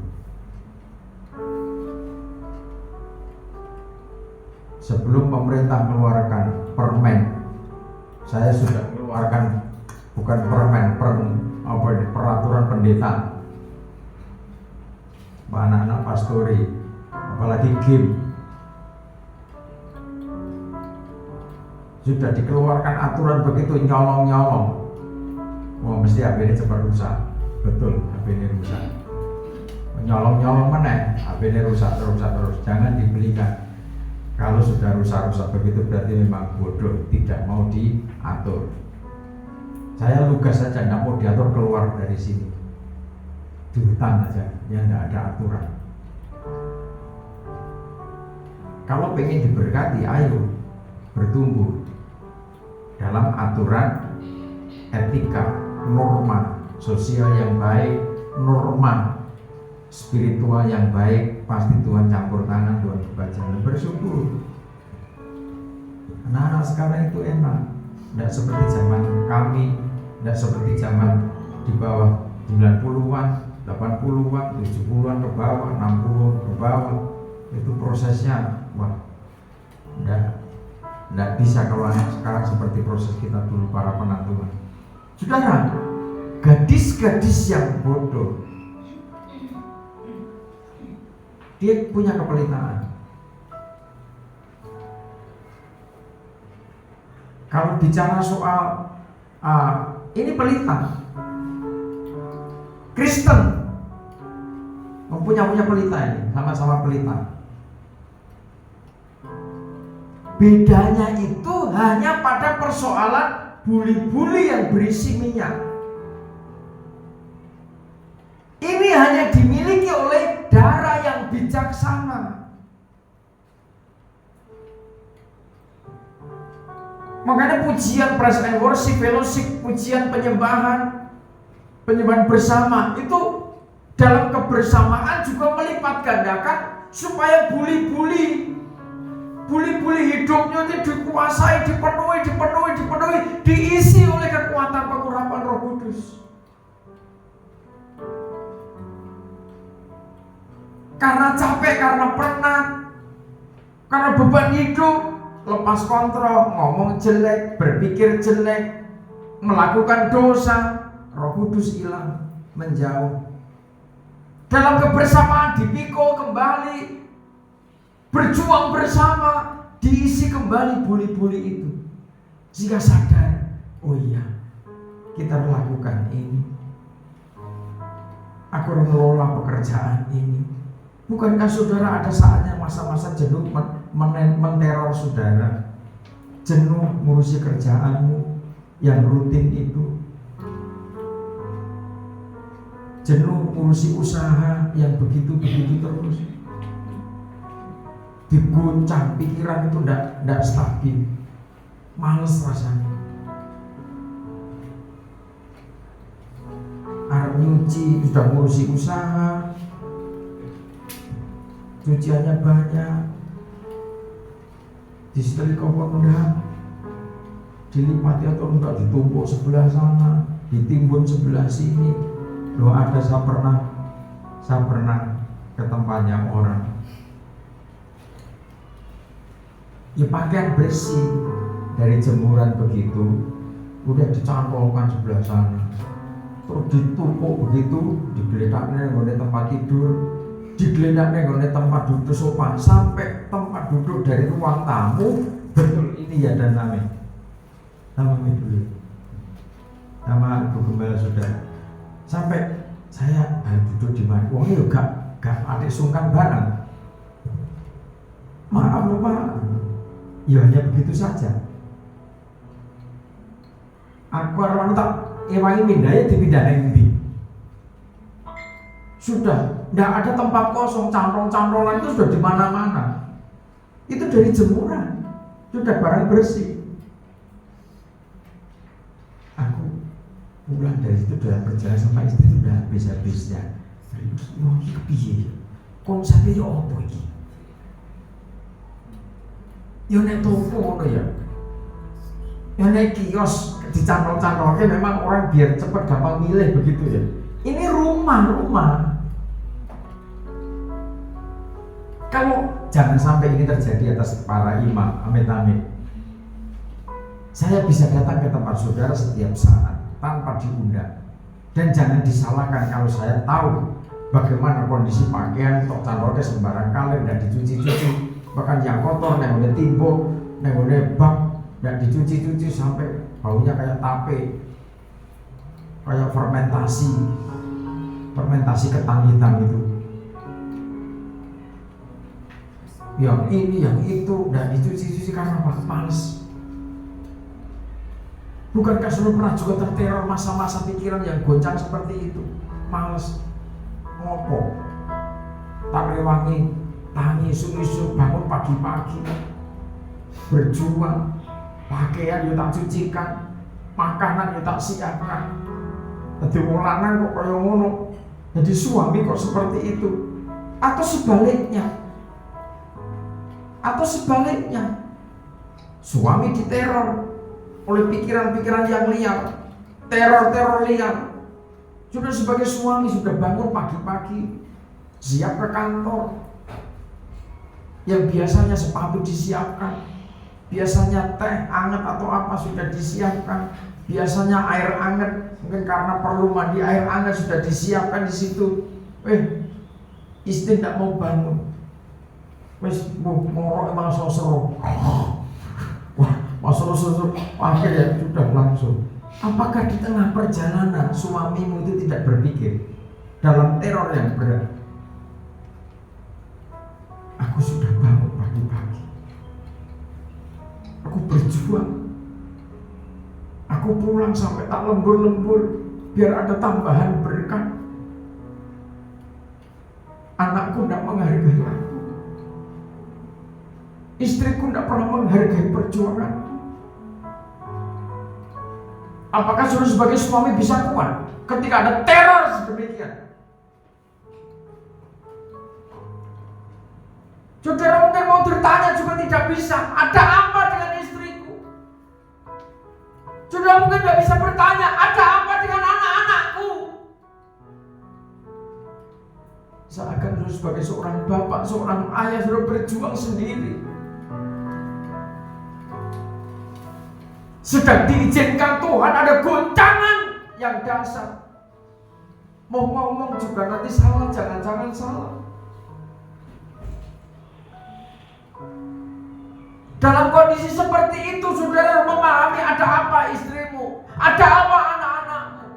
Sebelum pemerintah mengeluarkan permen, saya sudah mengeluarkan bukan permen, peraturan pendeta. Anak-anak pastori, apalagi game. Sudah dikeluarkan aturan begitu nyolong-nyolong. Oh, mesti HP ini cepat rusak. Betul, HP ini rusak. Nyolong-nyolong mana? HP ini rusak terus. Jangan dibelikan. Kalau sudah rusak-rusak begitu berarti memang bodoh, tidak mau diatur. Saya lugas saja, tidak mau diatur keluar dari sini. Di hutan aja, ya tidak ada aturan. Kalau pengen diberkati, ayo bertumbuh dalam aturan etika, norma sosial yang baik, norma spiritual yang baik. Pasti Tuhan campur tangan, Tuhan kebaca. Bersyukur. Anak-anak sekarang itu enak, tidak seperti zaman kami, tidak seperti zaman di bawah 90-an, 80-an, 70-an ke bawah, 60 ke bawah. Itu prosesnya, wah, tidak bisa kalau anak sekarang seperti proses kita dulu para penantuan. Saudara, gadis-gadis yang bodoh, dia punya kepelitaan. Kalau bicara soal ini pelita, Kristen punya pelita ini, sama-sama pelita. Bedanya itu hanya pada persoalan buli-buli yang berisi minyak. Ini hanya dimiliki oleh darah yang bijaksana. Makanya pujian, praise and worship, fellowship, pujian, penyembahan bersama itu dalam kebersamaan juga melipat gandakan supaya buli-buli hidupnya itu dikuasai, dipenuhi, diisi oleh kekuatan pengurapan Roh Kudus. Karena capek, karena penat, karena beban hidup, lepas kontrol, ngomong jelek, berpikir jelek, melakukan dosa, Roh Kudus hilang, menjauh. Dalam kebersamaan dipikul kembali, berjuang bersama, diisi kembali buli-buli itu, sehingga sadar, oh iya, kita melakukan ini, aku mengelola pekerjaan ini. Bukankah saudara ada saatnya masa-masa jenuh menteror saudara, jenuh ngurusi kerjaanmu yang rutin itu, jenuh ngurusi usaha yang begitu-begitu terus, diguncang pikiran itu tidak stabil, males rasanya. Arep nyuci sudah ngurusi usaha, cuciannya banyak, disetrika apa enggak, dilipati atau enggak, ditumpuk sebelah sana, ditimbun sebelah sini. Loh, ada saya pernah ke tempatnya orang, ya pakaian bersih dari jemuran begitu udah dicantolkan sebelah sana, terus ditumpuk begitu, digeledaknya oleh tempat tidur, digeledaknya oleh tempat duduk sofa, sampai tempat duduk dari ruang tamu. Betul ini ya, dan nama dulu, nama Ibu Gembala Saudara. Sampai saya duduk di mana, wong itu gak ada sungkan barang. Maaf loh Pak, ya hanya begitu saja. Aku orang tak ewangi mindahnya dipindah nanti. Sudah, tidak ada tempat kosong, cantol-cantolan itu sudah di mana-mana. Itu dari jemuran, sudah barang bersih. Aku pulang dari itu sudah berjalan sama istri itu sudah habis-habisnya. Mau ini kepiye? Konsepnya ya apa ini? Ya nek toko ngono ya. Ya nek kios dicantol-cantolnya memang orang biar cepat gampang milih begitu ya. Ini rumah. Kalau jangan sampai ini terjadi atas para imam, amit-amit. Saya bisa datang ke tempat saudara setiap saat tanpa diundang. Dan jangan disalahkan kalau saya tahu bagaimana kondisi pakaian, tok cantolnya sembarang kali, tidak dicuci-cuci. Bahkan yang kotor, yang udah timbuk, yang udah bak, tidak dicuci-cuci sampai baunya kayak tape, kayak fermentasi ketan hitam itu. Yang ini, yang itu, dan dicuci-cuci karena apa? Males. Bukankah saudara pernah juga terteror masa-masa pikiran yang goncang seperti itu? Males. Ngopo? Tak rewangi, tangi isu-isu, bangun pagi-pagi, berjuang, pakaian yang tak cucikan, makanan yang tak siapkan. Jadi wong lanang kok kaya ngono, jadi suami kok seperti itu. Atau sebaliknya, suami diteror oleh pikiran-pikiran yang liar, teror liar. Sudah sebagai suami sudah bangun pagi-pagi, siap ke kantor, yang biasanya sepatu disiapkan, biasanya teh hangat atau apa sudah disiapkan, biasanya air hangat, mungkin karena perlu mandi air hangat sudah disiapkan di situ. Istri tidak mau bangun, ngorok emang sosro. Wah, masuk akhirnya sudah langsung. Apakah di tengah perjalanan suamimu itu tidak berpikir dalam teror yang berat? Aku sudah bangun pagi-pagi, aku berjuang, aku pulang sampai tak lembur-lembur biar ada tambahan berkat. Anakku tidak menghargai aku, istriku tidak pernah menghargai perjuangan. Apakah saudara sebagai suami bisa kuat ketika ada teror sedemikian? Saudara mungkin mau bertanya juga tidak bisa. Ada apa dengan istriku? Saudara mungkin tidak bisa bertanya, ada apa dengan anak-anakku? Seakan saudara sebagai seorang bapak, seorang ayah, saudara berjuang sendiri. Sedang diizinkan Tuhan ada goncangan yang dahsyat. Mau ngomong juga nanti salah, jangan-jangan salah. Dalam kondisi seperti itu, saudara memahami ada apa istrimu, ada apa anak-anakmu.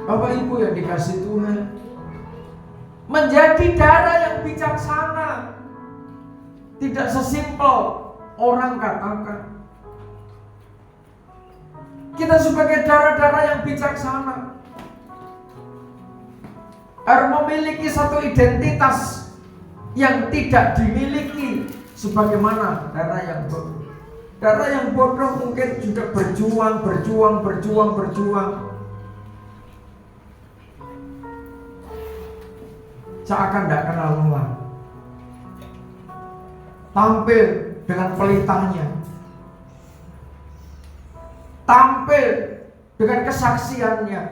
Bapak Ibu yang dikasih Tuhan, menjadi darah yang bijaksana tidak sesimpel orang katakan. Kita sebagai darah-darah yang bijaksana harus memiliki satu identitas yang tidak dimiliki sebagaimana darah yang bodoh. Darah yang bodoh mungkin sudah berjuang. Seakan tidak kenal lelah. Tampil dengan pelitanya, tampil dengan kesaksiannya.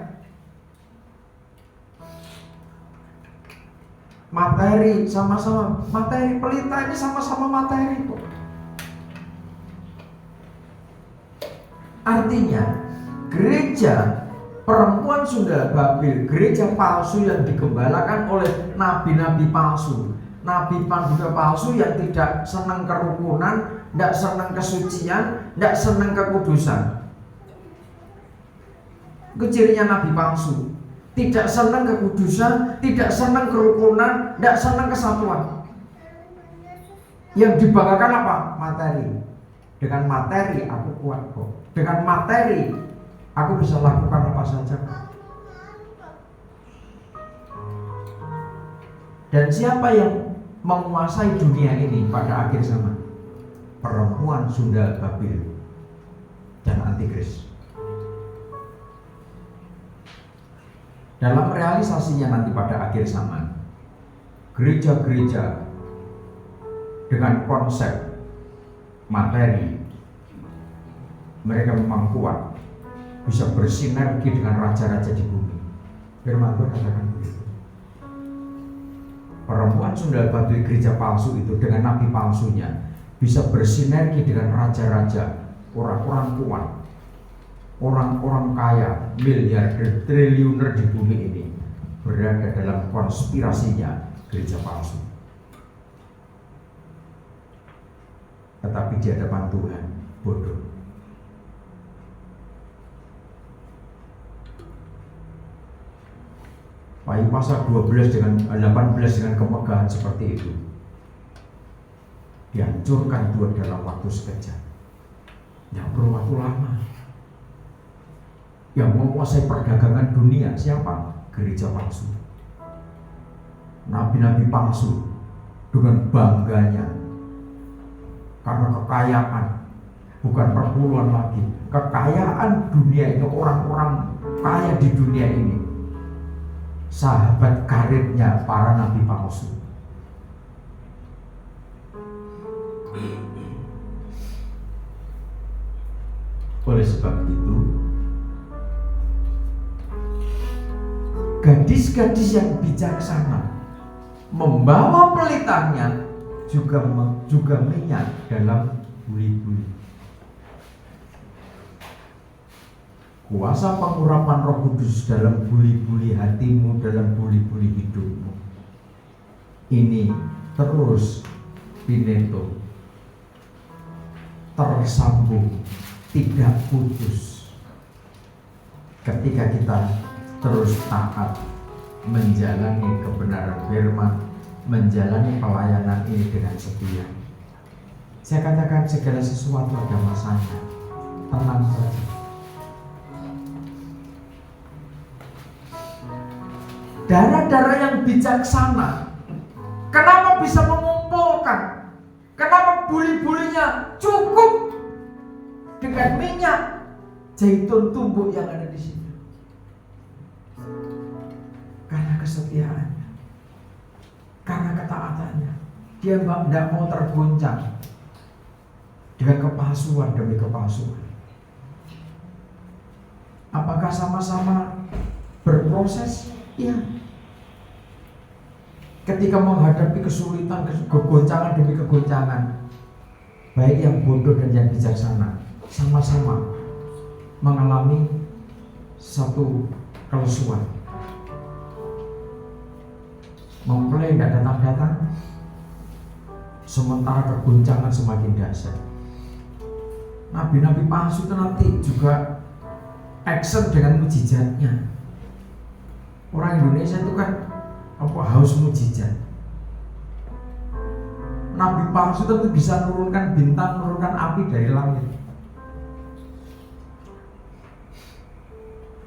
Materi sama-sama, materi pelita ini sama-sama materi kok. Artinya gereja perempuan Sunda Babil, gereja palsu yang digembalakan oleh nabi-nabi palsu. Nabi-nabi palsu yang tidak senang kerukunan, tidak senang kesucian, tidak senang kekudusan. Itu cirinya nabi palsu. Tidak senang kekudusan, tidak senang kerukunan, tidak senang kesatuan. Yang dibanggakan apa? Materi. Dengan materi aku kuat kok. Dengan materi aku bisa lakukan apa saja. Dan siapa yang menguasai dunia ini pada akhir zaman? Perempuan Sunda Babil dan antikris. Dalam realisasinya nanti pada akhir zaman, gereja-gereja dengan konsep materi, mereka memang kuat, bisa bersinergi dengan raja-raja di bumi. Firman Tuhan katakan begitu. Perempuan Sunda Babil, gereja palsu itu dengan nabi palsunya bisa bersinergi dengan raja-raja, orang-orang kuat, orang-orang kaya, miliarder, triliuner di bumi ini berada dalam konspirasinya gereja palsu. Tetapi di hadapan Tuhan bodoh. Wahyu pasal 12 dengan 18 dengan kemegahan seperti itu dihancurkan Tuhan dalam waktu sekejap. Yang perlu waktu lama. Yang menguasai perdagangan dunia siapa? Gereja palsu. Nabi-nabi palsu dengan bangganya karena kekayaan, bukan perpuluhan lagi, kekayaan dunia ini, orang-orang kaya di dunia ini, sahabat karibnya para nabi palsu. Oleh sebab itu, gadis-gadis yang bijaksana membawa pelitanya juga minyak dalam buli-buli. Kuasa pengurapan Roh Kudus dalam buli-buli hatimu, dalam buli-buli hidupmu. Ini terus pineto, tersambung, tidak putus. Ketika kita terus taat menjalani kebenaran firman, menjalani pelayanan ini dengan setia. Saya katakan segala sesuatu ada masanya. Tenang saja. Darah-darah yang bijaksana, kenapa bisa mengumpulkan? Kenapa buli-bulinya cukup memberikan minyak zaitun tumbuk yang ada di situ. Karena kesetiaannya, karena ketaatannya, dia tidak mau tergoncang dengan kepalsuan demi kepalsuan. Apakah sama-sama berproses? Iya. Ketika menghadapi kesulitan, kegoncangan demi kegoncangan, baik yang bodoh dan yang bijaksana sama-sama mengalami satu kelesuan. Mempelai tidak datang-datang, sementara kegoncangan semakin dahsyat. Nabi-nabi palsu itu nanti juga action dengan mujizatnya. Orang Indonesia itu kan haus mujizat. Nabi palsu itu bisa menurunkan bintang, menurunkan api dari langit.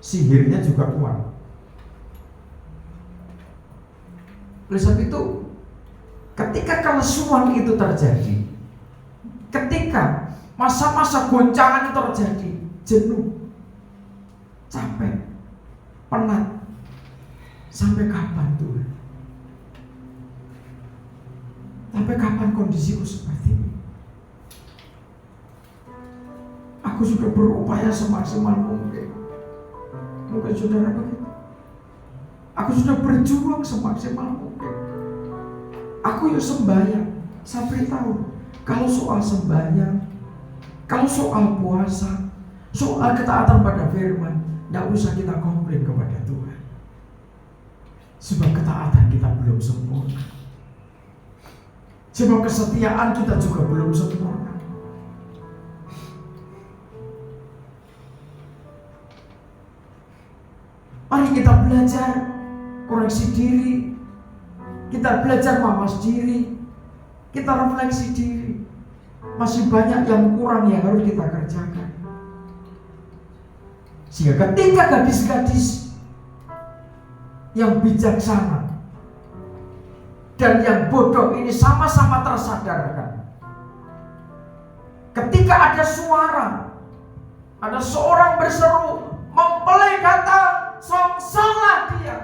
Sihirnya juga kuat. Oleh sebab itu, ketika kelesuan itu terjadi, ketika masa-masa goncangan itu terjadi, jenuh, capek, penat, sampai kapan Tuhan? Sampai kapan kondisiku seperti ini? Aku sudah berupaya semaksimal mungkin. Mungkin saudara begitu. Aku sudah berjuang semaksimal mungkin. Aku ya sembahyang. Saya beritahu, kalau soal sembahyang, kalau soal puasa, soal ketaatan pada firman, tidak usah kita komplain kepada Tuhan. Sebab ketaatan kita belum sempurna. Sebab kesetiaan kita juga belum sempurna. Mari kita belajar koreksi diri, kita belajar mawas diri, kita refleksi diri. Masih banyak yang kurang yang harus kita kerjakan. Sehingga ketika gadis-gadis yang bijaksana dan yang bodoh ini sama-sama tersadarkan, ketika ada suara, ada seorang berseru, mempelai datang, songsonglah dia.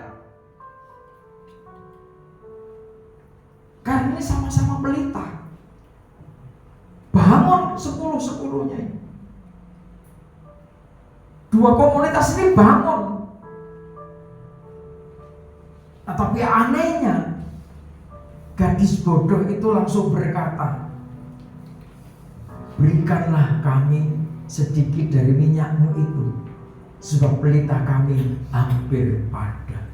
Karena ini sama-sama pelita. Bangun 10-10-nya. Dua komunitas ini bangun. Nah, tapi anehnya, gadis bodoh itu langsung berkata, berikanlah kami sedikit dari minyakmu itu, sebab pelita kami hampir padam.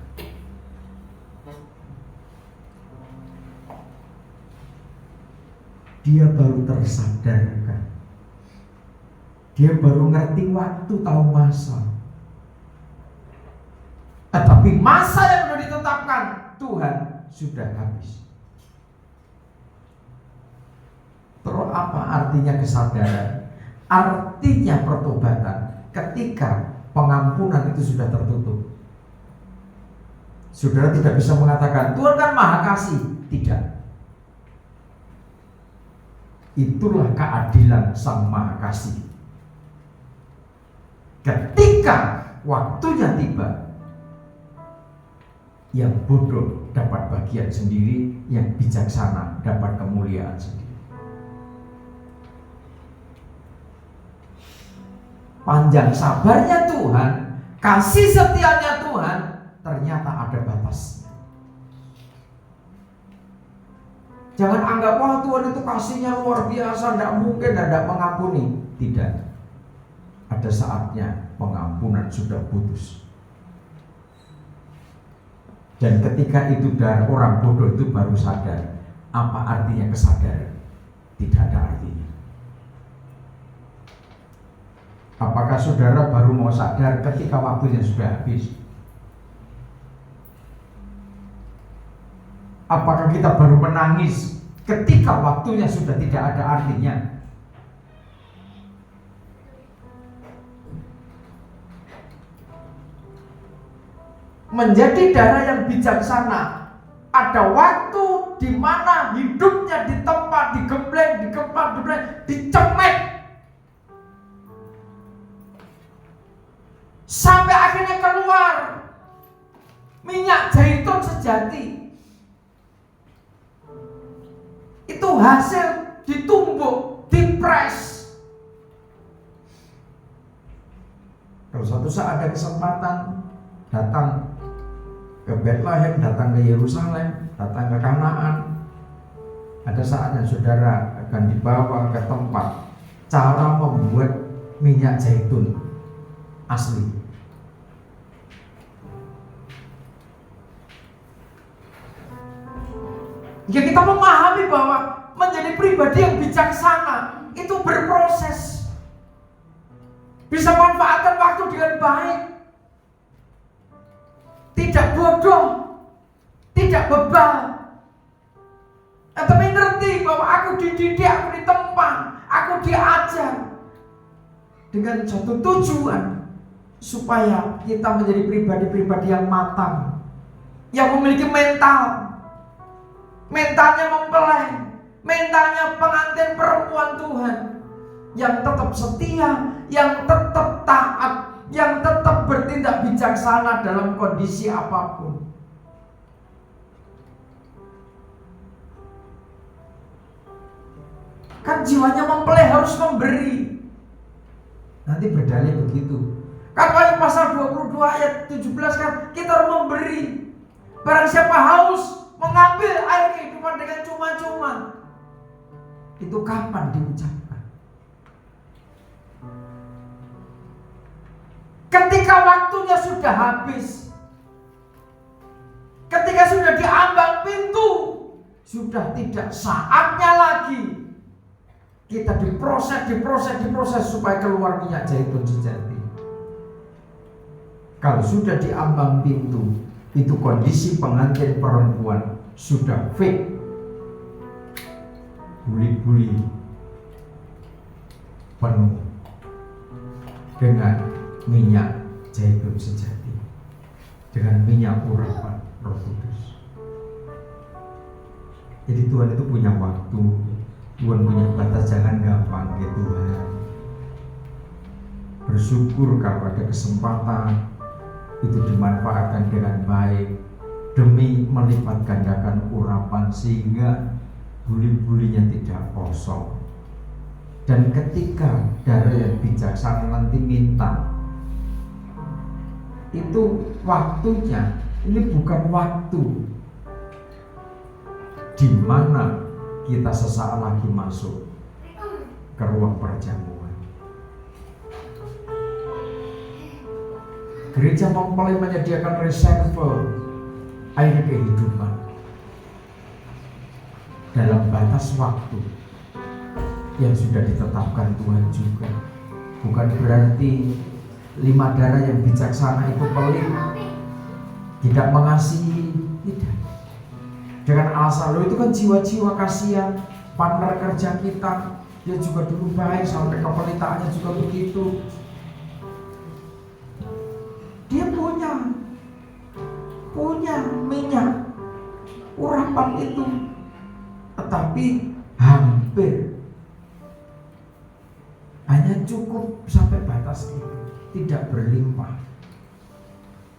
Dia baru tersadarkan. Dia baru ngerti waktu, tahu masa. Tetapi masa yang sudah ditetapkan Tuhan sudah habis. Terus apa artinya kesadaran? Artinya pertobatan ketika pengampunan itu sudah tertutup. Saudara tidak bisa mengatakan Tuhan kan maha kasih. Tidak. Itulah keadilan Sang Maha Kasih. Ketika waktunya tiba, yang bodoh dapat bagian sendiri, yang bijaksana dapat kemuliaan sendiri. Panjang sabarnya Tuhan, kasih setianya Tuhan, ternyata ada batasnya. Jangan anggap wah Tuhan itu kasihnya luar biasa, tidak mungkin tidak mengampuni. Tidak. Ada saatnya pengampunan sudah putus. Dan ketika itu orang bodoh itu baru sadar. Apa artinya kesadaran? Tidak ada artinya. Apakah saudara baru mau sadar ketika waktunya sudah habis? Apakah kita baru menangis ketika waktunya sudah tidak ada artinya? Menjadi darah yang bijaksana, ada waktu di mana hidupnya ditempa, digembleng, dicemek. hasil ditumbuk, dipres. Kalau suatu saat ada kesempatan datang ke Bethlehem, datang ke Yerusalem, datang ke Kanaan, ada saatnya saudara akan dibawa ke tempat cara membuat minyak zaitun asli. Ya, kita memahami bahwa menjadi pribadi yang bijaksana itu berproses. Bisa manfaatkan waktu dengan baik. Tidak bodoh, tidak bebal. Tapi ngerti bahwa aku dididik, aku ditempa, aku diajar dengan satu tujuan, supaya kita menjadi pribadi-pribadi yang matang, yang memiliki mentalnya mempelai, mentalnya pengantin perempuan Tuhan, yang tetap setia, yang tetap taat, yang tetap bertindak bijaksana dalam kondisi apapun. Kan jiwanya mempelai harus memberi. Nanti berdalih begitu. Kan pasal 22 ayat 17 kan kita harus memberi. Barang siapa haus, mengambil air kehidupan dengan cuma-cuma. Itu kapan diucapkan? Ketika waktunya sudah habis. Ketika sudah diambang pintu, sudah tidak saatnya lagi kita diproses supaya keluar minyak zaitun sejati. Kalau sudah diambang pintu, itu kondisi pengantin perempuan sudah fit, buli-buli penuh dengan minyak zaitun sejati, dengan minyak urapan Roh Kudus. Jadi Tuhan itu punya waktu, Tuhan punya batas, jangan gampang ke Tuhan. Bersyukur kalau ada kesempatan itu dimanfaatkan dengan baik demi melipat gandakan urapan sehingga buli-bulinya tidak kosong. Dan ketika darah yang bijaksana nanti minta, itu waktunya, ini bukan waktu di mana kita sesaat lagi masuk ke ruang perjamuan. Gereja mempelai menyediakan reserve air kehidupan dalam batas waktu yang sudah ditetapkan Tuhan juga. Bukan berarti 5 darah yang bijaksana itu pelit, tidak mengasihi, tidak. Dengan alasan lo itu kan jiwa-jiwa kasihan, partner kerja kita, dia juga dulu baik sampai kepelitaannya juga begitu. Dia punya minyak urapan itu, tetapi hampir hanya cukup sampai batas itu, tidak berlimpah,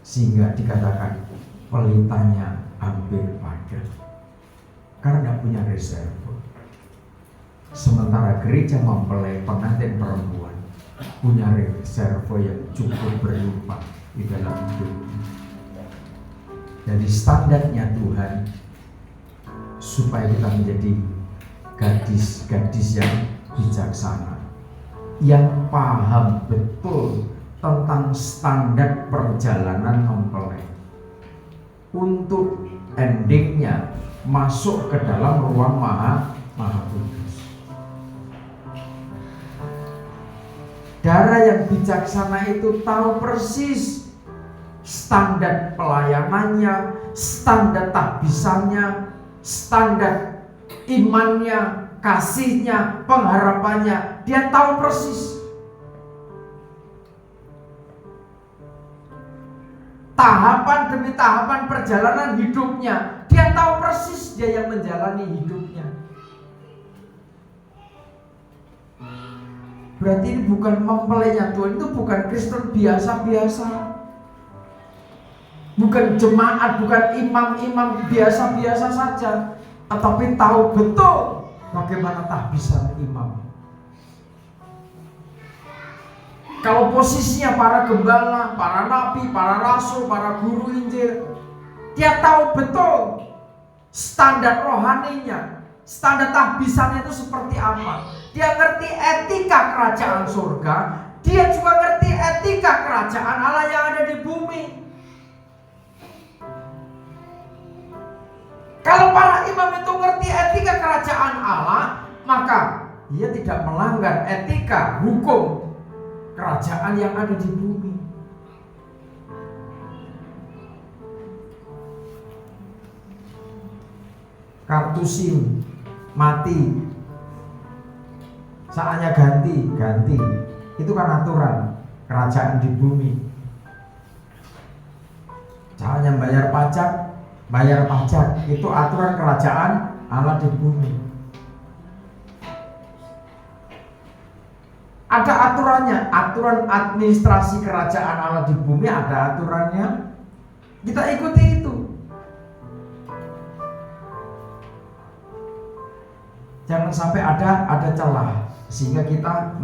sehingga dikatakan pelitanya hampir padat karena punya reserve. Sementara gereja mempelai pengantin perempuan punya reserve yang cukup berlimpah di dalam hidupnya. Jadi standarnya Tuhan supaya kita menjadi gadis-gadis yang bijaksana, yang paham betul tentang standar perjalanan mempelai untuk endingnya masuk ke dalam ruang maha kudus. Darah yang bijaksana itu tahu persis standar pelayanannya, standar tahbisannya, standar imannya, kasihnya, pengharapannya. Dia tahu persis. Tahapan demi tahapan perjalanan hidupnya, dia tahu persis dia yang menjalani hidupnya. Berarti ini bukan mempelainya Tuhan, itu bukan Kristen biasa-biasa, bukan jemaat, bukan imam-imam biasa-biasa saja, tetapi tahu betul Bagaimana tahbisan imam? Kalau posisinya para gembala, para nabi, para rasul, para guru Injil, dia tahu betul standar rohaninya, standar tahbisannya itu seperti apa. Dia ngerti etika kerajaan surga, dia juga ngerti etika kerajaan Allah yang ada di bumi. Kalau para imam itu ngerti etika kerajaan Allah, maka dia tidak melanggar etika hukum kerajaan yang ada di bumi. Kartu SIM mati, saatnya ganti. Itu kan aturan kerajaan di bumi. Saatnya bayar pajak, itu aturan kerajaan Allah di bumi. Ada aturannya, aturan administrasi kerajaan Allah di bumi ada aturannya. Kita ikuti itu. Jangan sampai ada celah sehingga kita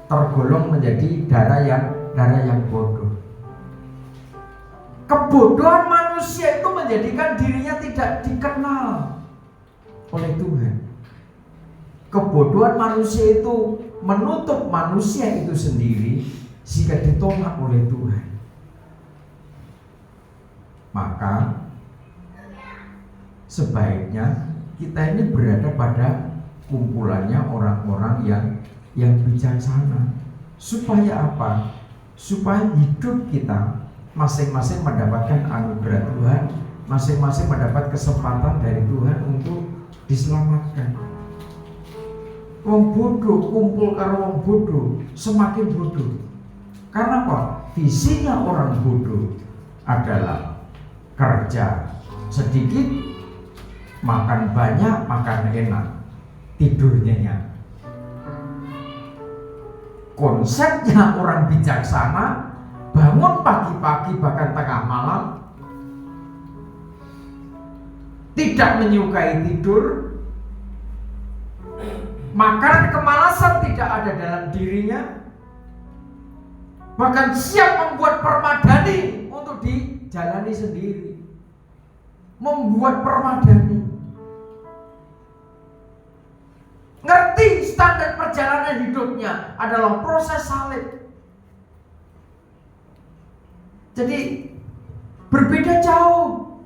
tergolong menjadi darah yang bodoh. Kebodohan manusia itu menjadikan dirinya tidak dikenal oleh Tuhan. Kebodohan manusia itu menutup manusia itu sendiri sehingga ditolak oleh Tuhan. Maka sebaiknya kita ini berada pada kumpulannya orang-orang yang bijaksana. Supaya apa? Supaya hidup kita masing-masing mendapatkan anugerah Tuhan, masing-masing mendapat kesempatan dari Tuhan untuk diselamatkan. Wong bodoh kumpul karo wong bodoh semakin bodoh. Karena apa? Visinya orang bodoh adalah kerja sedikit, makan banyak, makan enak, tidur nyenyak. Konsepnya orang bijaksana bangun pagi-pagi bahkan tengah malam, tidak menyukai tidur, makanan kemalasan tidak ada dalam dirinya, bahkan siap membuat permadani untuk dijalani sendiri. Membuat permadani, ngerti standar perjalanan hidupnya adalah proses salib. Jadi berbeda jauh.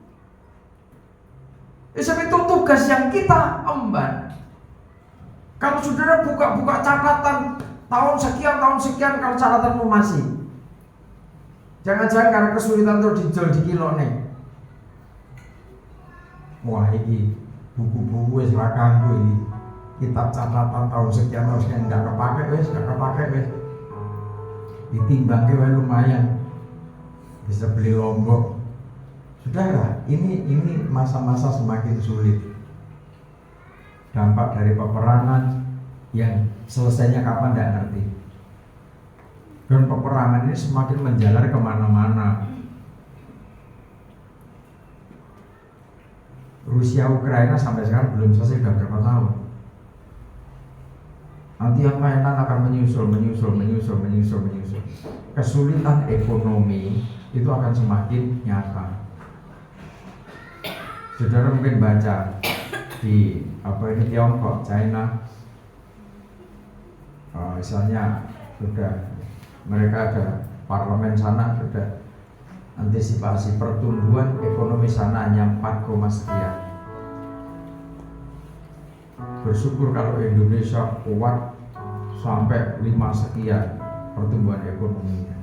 Itu tugas yang kita emban. Kalau saudara buka catatan tahun sekian, kalau catatanmu masih, jangan-jangan karena kesulitan terus dijol di kilo nih. Wah, ini buku-buku wis ra kanggo iki. Kitab catatan tahun sekian enggak kepake wis. Ditimbangke wae lumayan. Bisa beli lombok. Saudara, ini masa-masa semakin sulit. Dampak dari peperangan yang selesainya kapan tidak ngerti. Dan peperangan ini semakin menjalar kemana-mana. Rusia Ukraina sampai sekarang belum selesai, sudah berapa tahun. Nanti yang mainan akan menyusul. Kesulitan ekonomi itu akan semakin nyata. Saudara mungkin baca di Tiongkok, China, misalnya sudah mereka ada parlemen sana sudah antisipasi pertumbuhan ekonomi sana hanya 4, sekian. Bersyukur kalau Indonesia kuat sampai 5 sekian pertumbuhan ekonominya.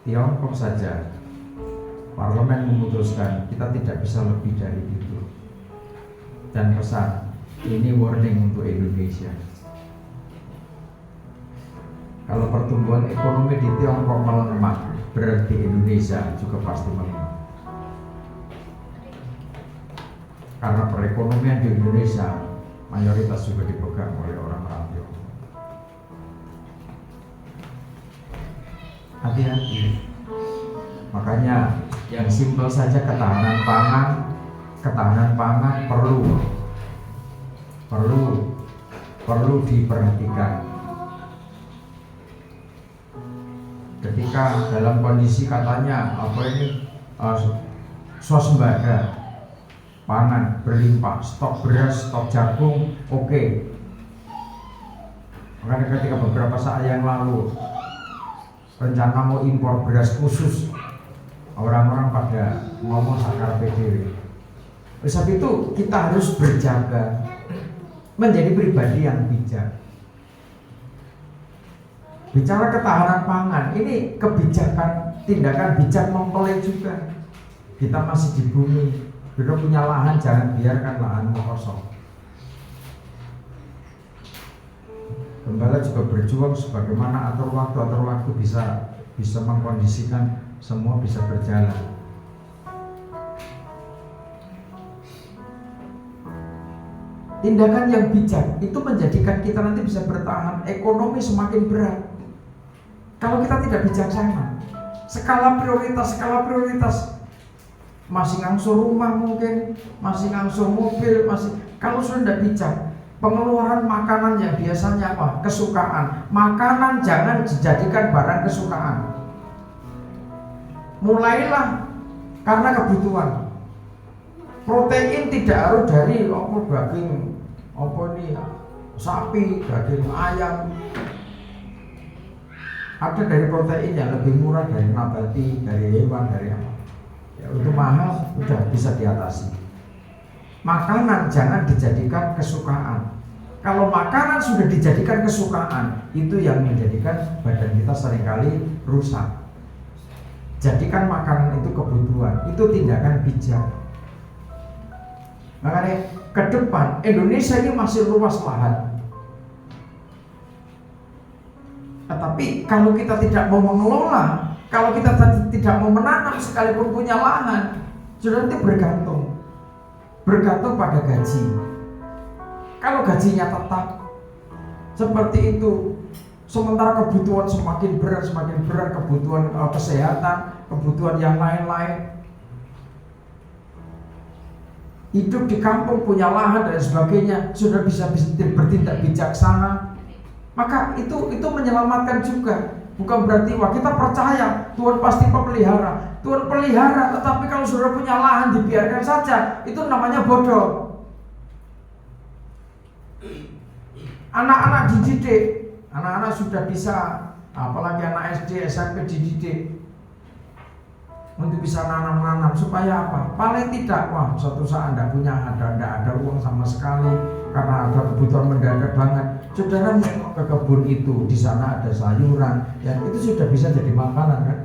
Tiongkok saja parlemen memutuskan kita tidak bisa lebih dari itu. Dan pesan ini warning untuk Indonesia. Kalau pertumbuhan ekonomi di Tiongkok melemah, berarti Indonesia juga pasti melemah. Karena perekonomian di Indonesia mayoritas juga dipegang oleh orang-orang Tiongkok. Hati-hati. Makanya yang simpel saja ketahanan pangan perlu perlu diperhatikan. Ketika dalam kondisi katanya swasembada, pangan berlimpah, stok beras, stok jagung, oke. Makanya ketika beberapa saat yang lalu rencana mau impor beras khusus, orang-orang pada ngomong sakar PDW. Sebab itu kita harus berjaga, menjadi pribadi yang bijak. Bicara ketahanan pangan, ini kebijakan, tindakan bijak mempelai juga. Kita masih di bumi, kita punya lahan, jangan biarkan lahan kosong. Gembala juga berjuang sebagaimana atur waktu bisa mengkondisikan semua bisa berjalan. Tindakan yang bijak itu menjadikan kita nanti bisa bertahan, ekonomi semakin berat. Kalau kita tidak bijaksana, skala prioritas, masih ngangsur rumah mungkin, masih ngangsur mobil, kalau sudah tidak bijak, pengeluaran makanan yang biasanya apa? Kesukaan. Makanan jangan dijadikan barang kesukaan. Mulailah karena kebutuhan. Protein tidak harus dari daging sapi, daging ayam. Ada dari protein yang lebih murah, dari nabati, dari hewan, dari apa. Ya, itu mahal, udah bisa diatasi. Makanan jangan dijadikan kesukaan. Kalau makanan sudah dijadikan kesukaan, itu yang menjadikan badan kita seringkali rusak. Jadikan makanan itu kebutuhan, itu tindakan bijak. Makanya ke depan Indonesia ini masih luas lahan. Tetapi kalau kita tidak mau mengelola, kalau kita tidak mau menanam sekalipun punya lahan, sudah nanti bergantung pada gaji. Kalau gajinya tetap seperti itu, sementara kebutuhan semakin berat, kebutuhan kesehatan, kebutuhan yang lain-lain, hidup di kampung punya lahan dan sebagainya, sudah bisa bertindak bijaksana, maka itu menyelamatkan juga. Bukan berarti kita percaya Tuhan pasti pemelihara. Tuhan pelihara, tetapi kalau sudah punya lahan dibiarkan saja, itu namanya bodoh. Anak-anak dididik, anak-anak sudah bisa, apalagi anak SD, SMP dididik untuk bisa nanam-nanam supaya apa? Paling tidak, suatu saat tidak ada uang sama sekali karena ada kebutuhan mendadak banget. Saudara ke kebun itu, di sana ada sayuran, dan itu sudah bisa jadi makanan kan?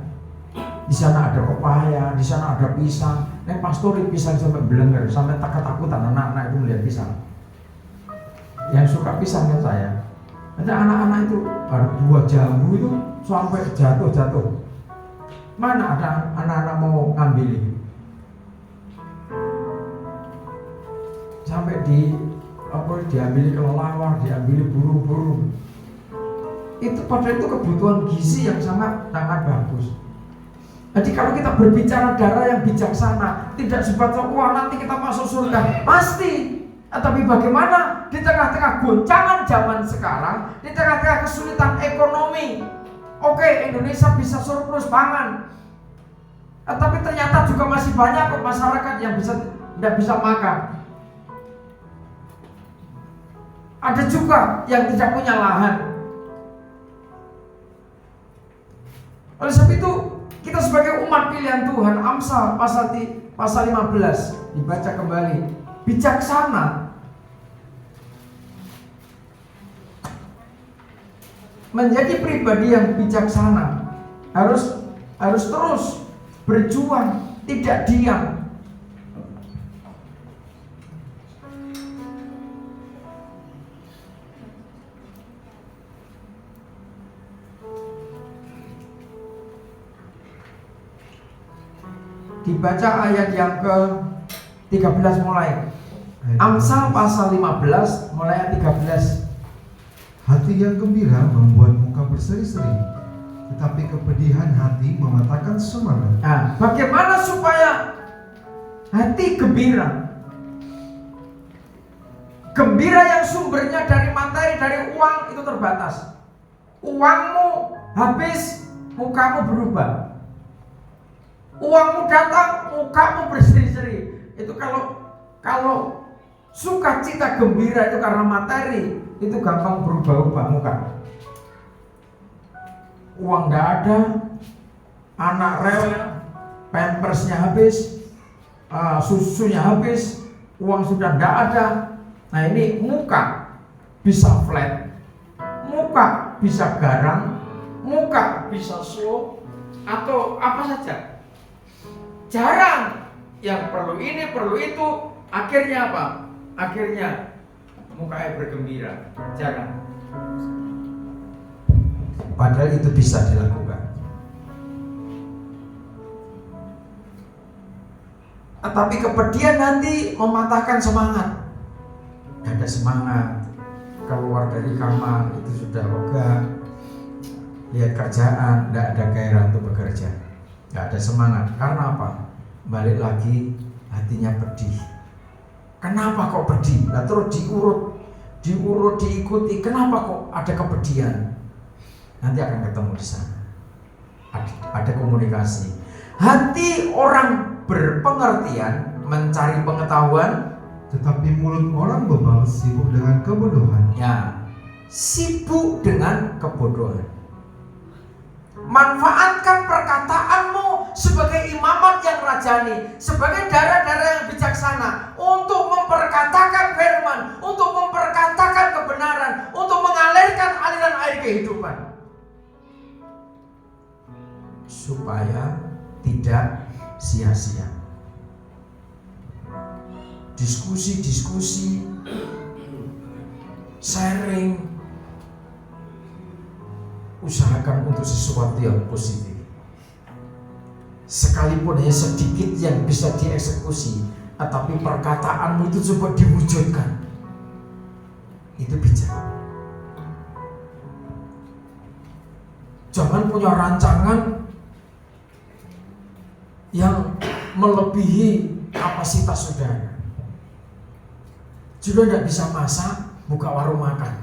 Di sana ada pepaya, di sana ada pisang. Pastori pisang sampai belenger, sampai takut-takutan anak-anak itu melihat pisang. Yang suka pisang kan saya. Ada anak-anak itu ada buah jambu itu sampai jatuh. Mana ada anak-anak mau ngambil ini? Sampai diambil kelelawar, diambil burung-burung. Itu padahal itu kebutuhan gizi yang sangat bagus. Jadi kalau kita berbicara darah yang bijaksana, tidak sebatas nanti kita masuk surga, pasti. Tapi bagaimana di tengah-tengah goncangan zaman sekarang, di tengah-tengah kesulitan ekonomi, oke, Indonesia bisa surplus pangan, tapi ternyata juga masih banyak kok masyarakat yang tidak bisa makan. Ada juga yang tidak punya lahan. Oleh sebab itu, kita sebagai umat pilihan Tuhan, Amsal pasal 15 dibaca kembali. Bijaksana, menjadi pribadi yang bijaksana harus terus berjuang, tidak diam. Dibaca ayat yang ke-13 mulai. Amsal pasal 15 mulai ayat 13. Hati yang gembira membuat muka berseri-seri, tetapi kepedihan hati mematahkan semangat. Nah, bagaimana supaya hati gembira? Gembira yang sumbernya dari materi, dari uang itu terbatas. Uangmu habis, mukamu berubah. Uangmu datang, mukamu berseri-seri. Itu kalau sukacita gembira itu karena materi, itu gampang berubah-ubah muka. Uang tidak ada, anak rewel, pampersnya habis, susunya habis, uang sudah tidak ada. Nah ini muka bisa flat, muka bisa garang, muka bisa slow, atau apa saja. Jarang yang perlu ini, perlu itu. Akhirnya apa? Akhirnya mukanya bergembira. Jarang. Padahal itu bisa dilakukan. Tapi kepedihan nanti mematahkan semangat. Tidak ada semangat, keluar dari kamar itu sudah lega, lihat kerjaan, tidak ada gairah untuk bekerja, tidak ada semangat. Karena apa? Balik lagi, hatinya pedih. Kenapa kok pedih? Nah, terus diurut, diikuti. Kenapa kok ada kepedihan? Nanti akan ketemu di sana. Ada komunikasi. Hati orang berpengertian mencari pengetahuan, tetapi mulut orang bebal sibuk dengan kebodohan. ya, sibuk dengan kebodohan. Manfaatkan perkataanmu sebagai imamat yang rajani, sebagai darah-darah yang bijaksana, untuk memperkatakan firman, untuk memperkatakan kebenaran, untuk mengalirkan aliran air kehidupan, supaya tidak sia-sia. Diskusi, sharing, usahakan untuk sesuatu yang positif. Sekalipun hanya sedikit yang bisa dieksekusi, tetapi perkataanmu itu coba diwujudkan. Itu bijak. Jangan punya rancangan yang melebihi kapasitas saudara. Sudah tidak bisa masak, buka warung makan.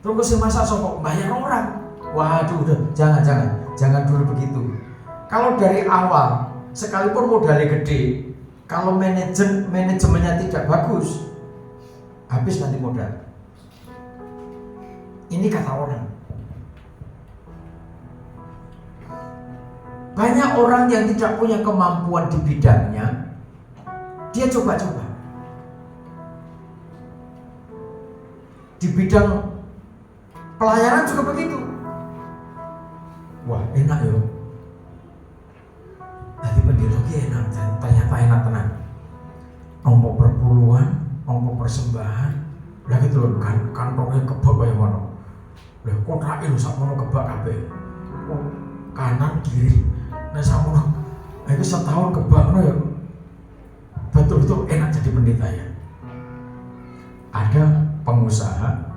Terus yang masak sokok bayar orang. Waduh, udah jangan dulu begitu. Kalau dari awal, sekalipun modalnya gede, kalau manajemennya tidak bagus, habis nanti modal. Ini kata orang. Banyak orang yang tidak punya kemampuan di bidangnya, dia coba-coba. Di bidang pelayanan juga begitu. Wah, enak yo. Tadi pendeta enak, ternyata enak tenan. Ngomong perpuluhan, ngomong persembahan, lah gitu loh, kantongnya kebak kaya ngono. Lah kontrake lho sakmono kebak kabeh. Kanan kiri, nah sakmono. Iku setahun kebak ngono ya. Betul-betul enak jadi pendeta ya. Ada pengusaha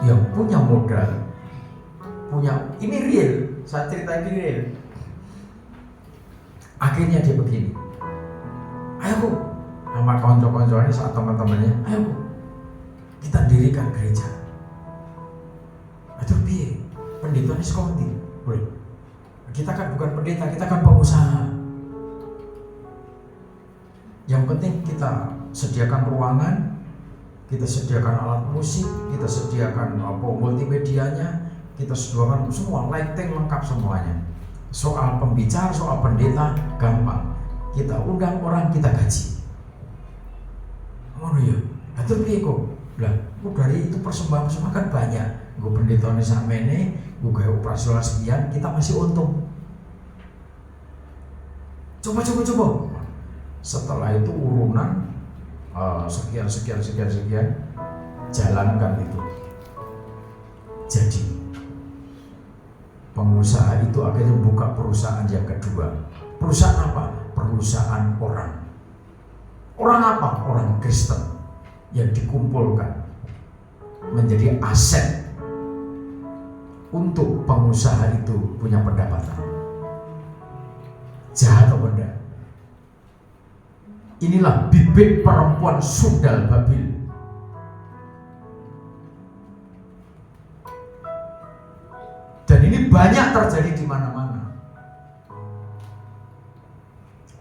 yang punya modal, ini real, saya cerita ini real. Akhirnya dia begini, ayo sama konco-konconya saat teman-temannya, ayo kita dirikan gereja. Itu piye? Pendeta ini sekonti, boleh? Kita kan bukan pendeta, kita kan pengusaha. Yang penting kita sediakan ruangan, kita sediakan alat musik, kita sediakan multimedianya, kita sediakan semua, lighting lengkap semuanya. Soal pembicara, soal pendeta gampang. Kita undang orang, kita gaji. Ngono ya. Betul piye kok? Lah, dari itu persembahan kan banyak. Gue pendetane sakmene, gue gawe operasional sekian, kita masih untung. Coba. Setelah itu urunan sekian, jalankan itu. Jadi pengusaha itu akhirnya buka perusahaan yang kedua. Perusahaan apa? Perusahaan orang. Orang apa? Orang Kristen yang dikumpulkan menjadi aset untuk pengusaha itu punya pendapatan. Jahat atau enggak? Inilah bibit perempuan sundal Babil. banyak terjadi di mana-mana.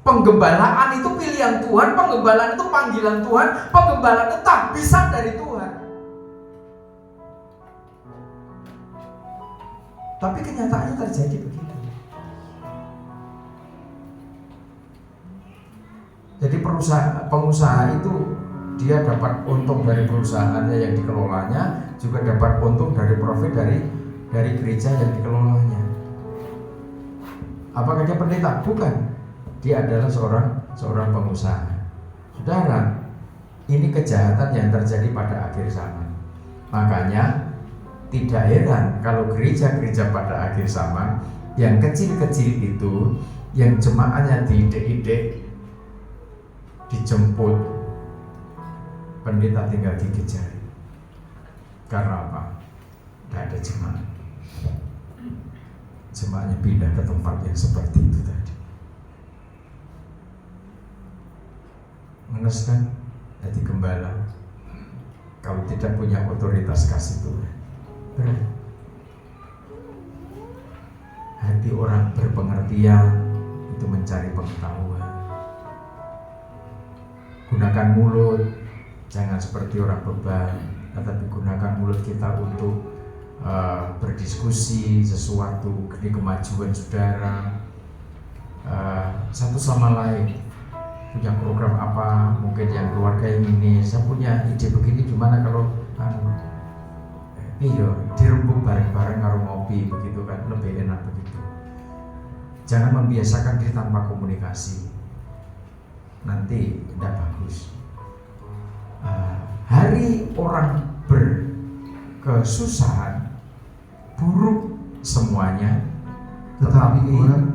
Penggembalaan itu pilihan Tuhan, penggembalaan itu panggilan Tuhan, penggembalaan itu tahbisan dari Tuhan. Tapi kenyataannya terjadi begitu. Jadi pengusaha itu dia dapat untung dari perusahaannya yang dikelolanya, juga dapat untung dari profit dari gereja yang dikelolanya. Apakah dia pendeta? Bukan. Dia adalah seorang pengusaha. Saudara, ini kejahatan yang terjadi pada akhir zaman. Makanya tidak heran kalau gereja-gereja pada akhir zaman yang kecil-kecil itu, yang jemaahnya diide-ide, dijemput, pendeta tinggal gigit jari. Karena apa? Tidak ada jemaah. Jemaahnya pindah ke tempat yang seperti itu tadi. Ngenes kan? Jadi gembala kalau tidak punya otoritas kasih Tuhan. Hati orang berpengertian itu mencari pengetahuan. Gunakan mulut, jangan seperti orang beban, tetapi gunakan mulut kita untuk berdiskusi sesuatu demi kemajuan saudara, satu sama lain. Punya program apa, mungkin yang keluarga ini, saya punya ide begini, gimana kalau iya dirembuk bareng-bareng karo ngopi begitu kan, lebih enak begitu. Jangan membiasakan diri tanpa komunikasi, nanti tidak bagus. Hari orang berkesusahan, buruk semuanya, Tetapi orang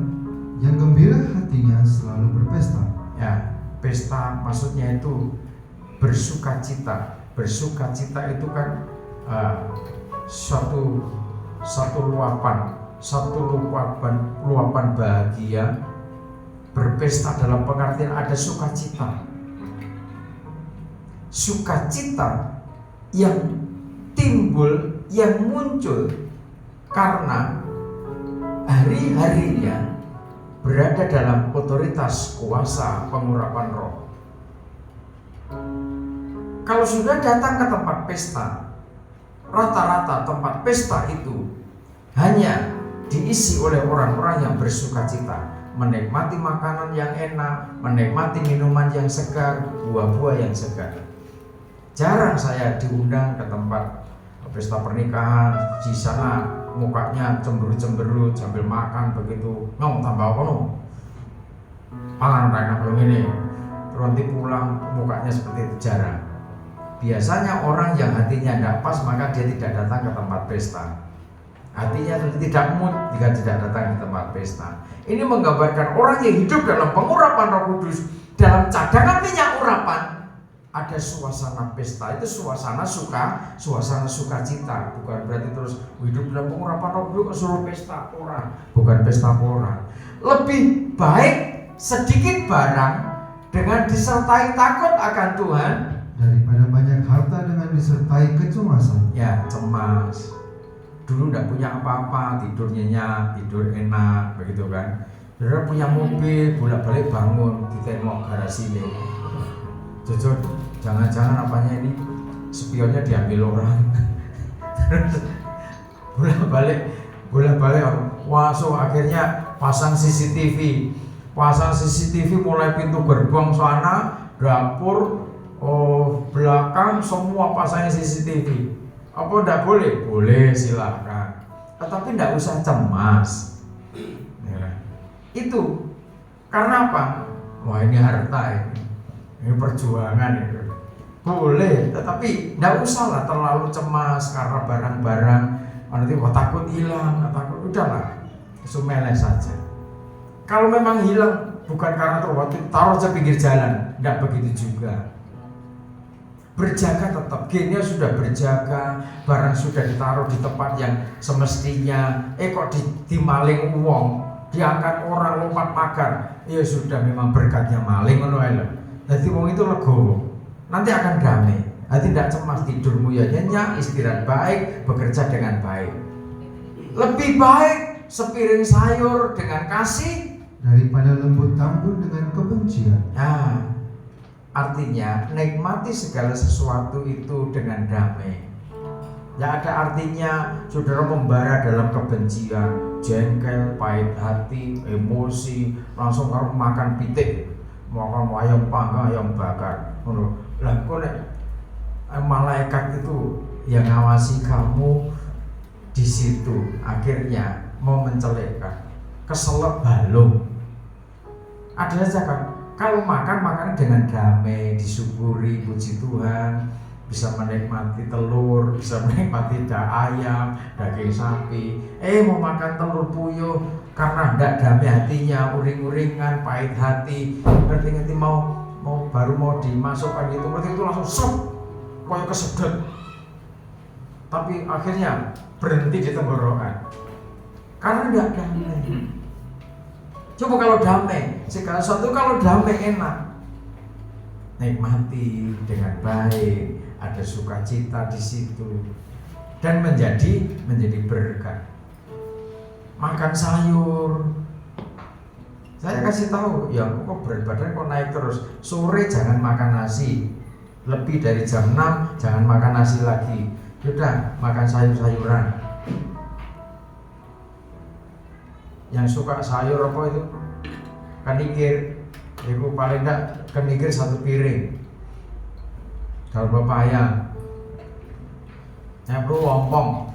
yang gembira hatinya selalu berpesta. Ya, pesta maksudnya itu bersukacita. Bersukacita itu kan suatu luapan bahagia. Berpesta dalam pengertian ada sukacita. Sukacita yang timbul, yang muncul karena hari-harinya berada dalam otoritas kuasa pengurapan roh. Kalau sudah datang ke tempat pesta, rata-rata tempat pesta itu hanya diisi oleh orang-orang yang bersukacita, menikmati makanan yang enak, menikmati minuman yang segar, buah-buah yang segar. Jarang saya diundang ke tempat pesta pernikahan, di sana mukanya cemberut-cemberut sambil makan begitu, nong tambah apa nong, pangan enak belum ini, terus nanti pulang mukanya seperti itu. Jarang. Biasanya orang yang hatinya tidak pas maka dia tidak datang ke tempat pesta. Hatinya tidak mood jika tidak datang ke tempat pesta. Ini menggambarkan orang yang hidup dalam pengurapan Roh Kudus, dalam cadangan minyak urapan. Ada suasana pesta, itu suasana sukacita, bukan berarti terus hidup dalam pengurapan Roh Kudus suruh pesta orang, bukan pesta orang. Lebih baik sedikit barang dengan disertai takut akan Tuhan daripada banyak harta dengan disertai kecemasan. Ya, cemas. Dulu tidak punya apa-apa, tidur nyenyak, tidur enak, begitu kan. Saudara punya mobil, bolak-balik bangun, ditengok garasi ini. Jujur, jangan-jangan apanya ini spionnya diambil orang. bolak-balik wah, so akhirnya pasang CCTV mulai pintu gerbang sana, dapur, belakang semua pasang CCTV. Apa enggak boleh? Boleh, silakan. Tetapi enggak usah cemas. Ya. Itu karena apa? Wah, ini harta ini perjuangan itu. Boleh, tetapi enggak usahlah terlalu cemas karena barang-barang nanti takut hilang, takut, udahlah. Sumele saja. Kalau memang hilang bukan karena terwaktu, taruh aja pinggir jalan, enggak begitu juga. Berjaga tetap, gennya sudah berjaga, barang sudah ditaruh di tempat yang semestinya, kok dimaling uang, diangkat orang lompat pagar, ya sudah memang berkatnya maling ngono ae lho. Dadi wong itu legowo, nanti akan damai, hati tidak cemas, tidurmu ya nyenyak, istirahat baik, bekerja dengan baik. Lebih baik sepiring sayur dengan kasih daripada lembut tambun dengan kebencian. Nah, artinya nikmati segala sesuatu itu dengan damai. Ya ada artinya saudara membara dalam kebencian, jengkel, pahit hati, emosi, langsung harus makan pitik, makan ayam panggang, ayam bakar. Lah kok malaikat itu yang ngawasi kamu di situ, akhirnya mau mencelekkan, keselak balung. Ada saja kan, kalau makan dengan damai, disyukuri, puji Tuhan, bisa menikmati telur, bisa menikmati ayam, daging sapi. Mau makan telur puyuh karena tidak damai hatinya, uring-uringan, pahit hati, ngerti-ngerti baru mau dimasukkan itu, berarti itu langsung sok, kayak kesedot. Tapi akhirnya berhenti di tenggorokan karena tidak damai. Coba kalau damai, segala sesuatu kalau damai enak, nikmati dengan baik. Ada sukacita di situ dan menjadi berkat. Makan sayur. Saya kasih tahu, ya kok berat badan kok naik terus. Sore jangan makan nasi. Lebih dari jam 6 jangan makan nasi lagi. Sudah, makan sayur-sayuran. Yang suka sayur apa itu? Kenikir. Itu paling enggak kenikir 1 piring. Daun pepaya, yang perlu lompong,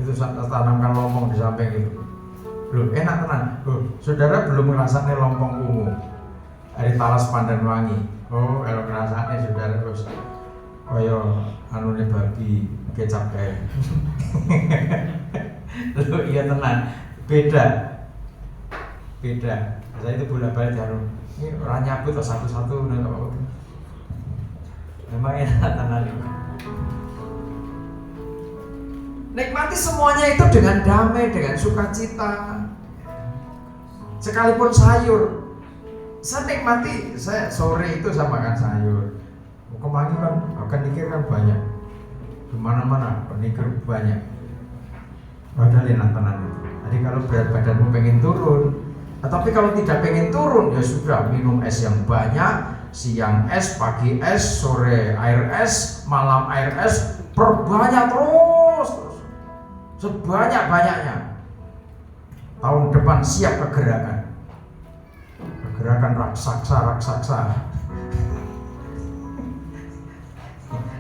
itu tanamkan lompong di samping itu. Loh, enak tenan. Saudara belum ngerasain lompong ungu dari Talas Pandanwangi. Kalau ngerasain saudara terus kaya anune babi kecap kae. Loh, iya tenan. Beda. Saya itu bolak-balik jarum. Ini orang nyabut satu-satu udah enggak apa-apa. Memang enak tenan itu. Nikmati semuanya itu dengan damai, dengan sukacita. Sekalipun sayur, saya nikmati. Saya sore itu saya makan sayur. Kemarin kan kenikir kan banyak, kemana-mana kenikir banyak. Padahal enak tenan itu. Jadi kalau berat badanmu pengen turun, tapi kalau tidak pengen turun, ya sudah minum es yang banyak. Siang es, pagi es, sore air es, malam air es, perbanyak terus sebanyak-banyaknya. Tahun depan siap kegerakan raksasa.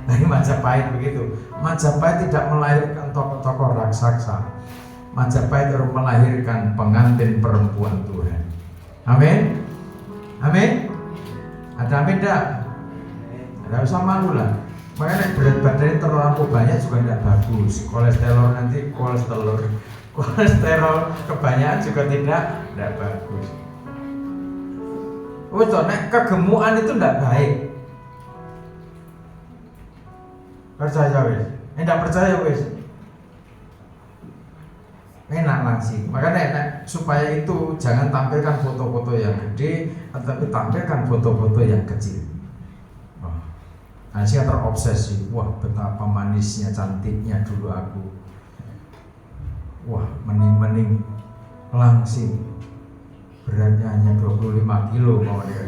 Nah, ini Majapahit begitu. Majapahit tidak melahirkan tokoh-tokoh raksasa. Majapahit harus melahirkan pengantin perempuan Tuhan. Amin. Ada amin enggak? Tidak usah malu lah. Makanya berat badannya terlalu banyak juga tidak bagus. Kolesterol kebanyakan juga tidak bagus. Kegemukan itu tidak baik. Percaya wes? Tidak percaya wes? Enak langsing. Makanya supaya itu jangan tampilkan foto-foto yang gede, tetapi tampilkan foto-foto yang kecil. Nah, saya terobsesi. Wah, betapa manisnya, cantiknya dulu aku. Wah, mening-mening langsing. Beratnya hanya 25 kilo mau dia.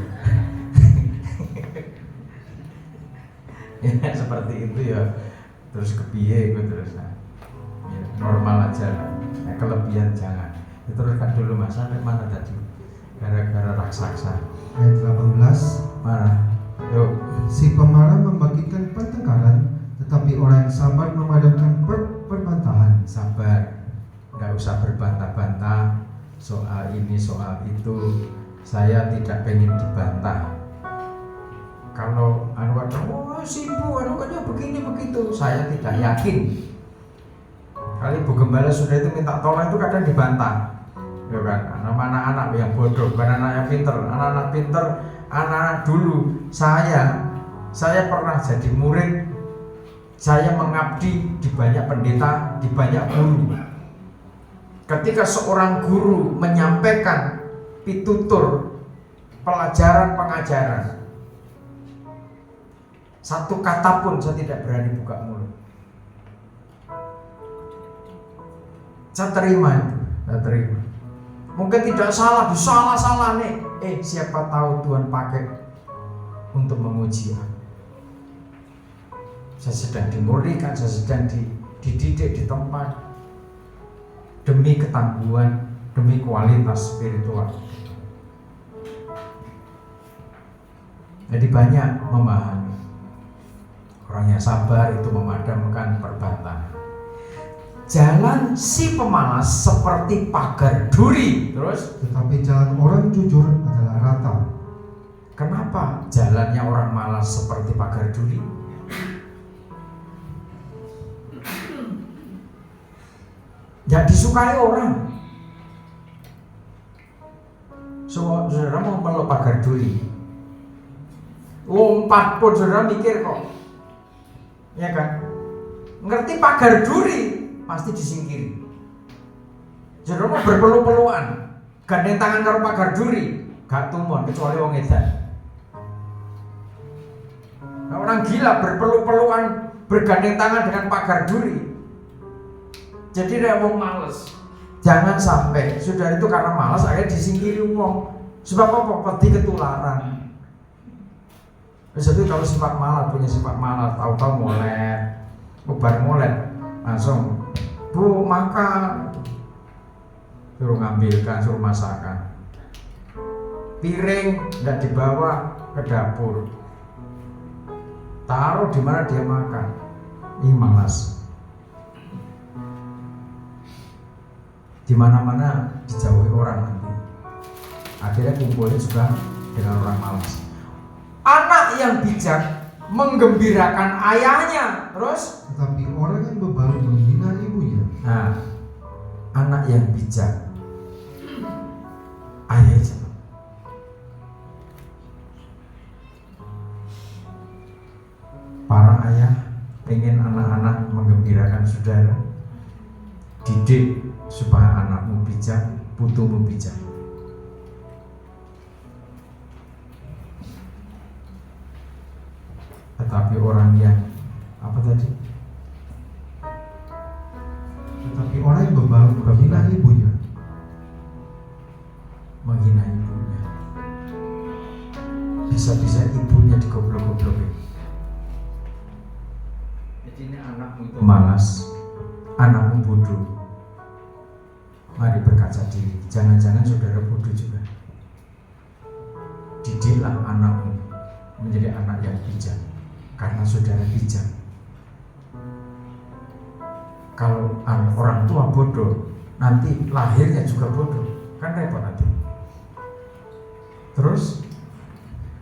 Ya, seperti itu ya. Terus kepiye gue terus. Ya, normal aja. Nah, kelebihan jangan. Diteruskan dulu Mas, sampai mana tadi? Gara-gara raksasa. Ayat 18. Mana? Yuk. Si pemarah membangkitkan pertengkaran, tetapi orang yang sabar memadamkan perbantahan. Sabar, nggak usah berbantah-bantah soal ini soal itu. Saya tidak pengen dibantah. Kalau sibuk, begini begitu, saya tidak yakin. Kali Bu Gembala sudah itu minta tolong itu kadang dibantah, ya kan? Anak-anak yang bodoh, bukan anak yang pinter. Anak-anak pinter, anak-anak dulu. Saya pernah jadi murid. Saya mengabdi di banyak pendeta, di banyak guru. Ketika seorang guru menyampaikan pitutur pelajaran pengajaran, satu kata pun saya tidak berani buka mulut. Saya terima itu. Tidak terima. Mungkin tidak salah, disalah-salah nih. Siapa tahu Tuhan pakai untuk menguji aku. Saya sedang dimurnikan, saya sedang dididik di tempat demi ketangguhan, demi kualitas spiritual. Jadi banyak memahami. Orang yang sabar itu memadamkan perbantahan. Jalan si pemalas seperti pagar duri. Terus, tetapi jalan orang jujur adalah rata. Kenapa jalannya orang malas seperti pagar duri? Tidak disukai orang. Saudara mau melok pagar duri, lompat pun saudara mikir kok, ya kan? Ngerti pagar duri pasti disingkiri. Saudara mau berpeluh-peluhan, gandeng tangan karo pagar duri, gak tumon kecuali wong edan. Nah, orang gila berpeluh-peluhan, bergandeng tangan dengan pagar duri. Jadi dia mau males. Jangan sampai saudara itu karena malas akhirnya disingkiri wong. Sebab apa? Peti ketularan. Jadi kalau sifat malas, punya sifat malas, tahu-tahu molet, bubar molet, langsung bu makan, suruh ngambilkan, suruh masakan. Piring tidak dibawa ke dapur, taruh di mana dia makan. Ini malas. Di mana-mana dijauhi orang nanti. Akhirnya kumpulnya juga dengan orang malas. Anak yang bijak menggembirakan ayahnya. Terus? Tetapi orang yang bebalu menghina ibunya. Nah, anak yang bijak ayahnya. Para ayah pengen anak-anak menggembirakan saudara. Didik supaya anakmu bijak, putumu bijak. Tetapi orang yang apa tadi? Tetapi orang yang bebalu menghina ibunya. Menghina ibunya. Bisa-bisa ibunya digoblok-goblokin. Jadi ini anakmu itu malas, anakmu bodoh. Mari berkaca diri. Jangan-jangan saudara bodoh juga. Didiklah anakmu menjadi anak yang bijak. Karena saudara bijak. Kalau orang tua bodoh, nanti lahirnya juga bodoh, kan repot nanti. Terus,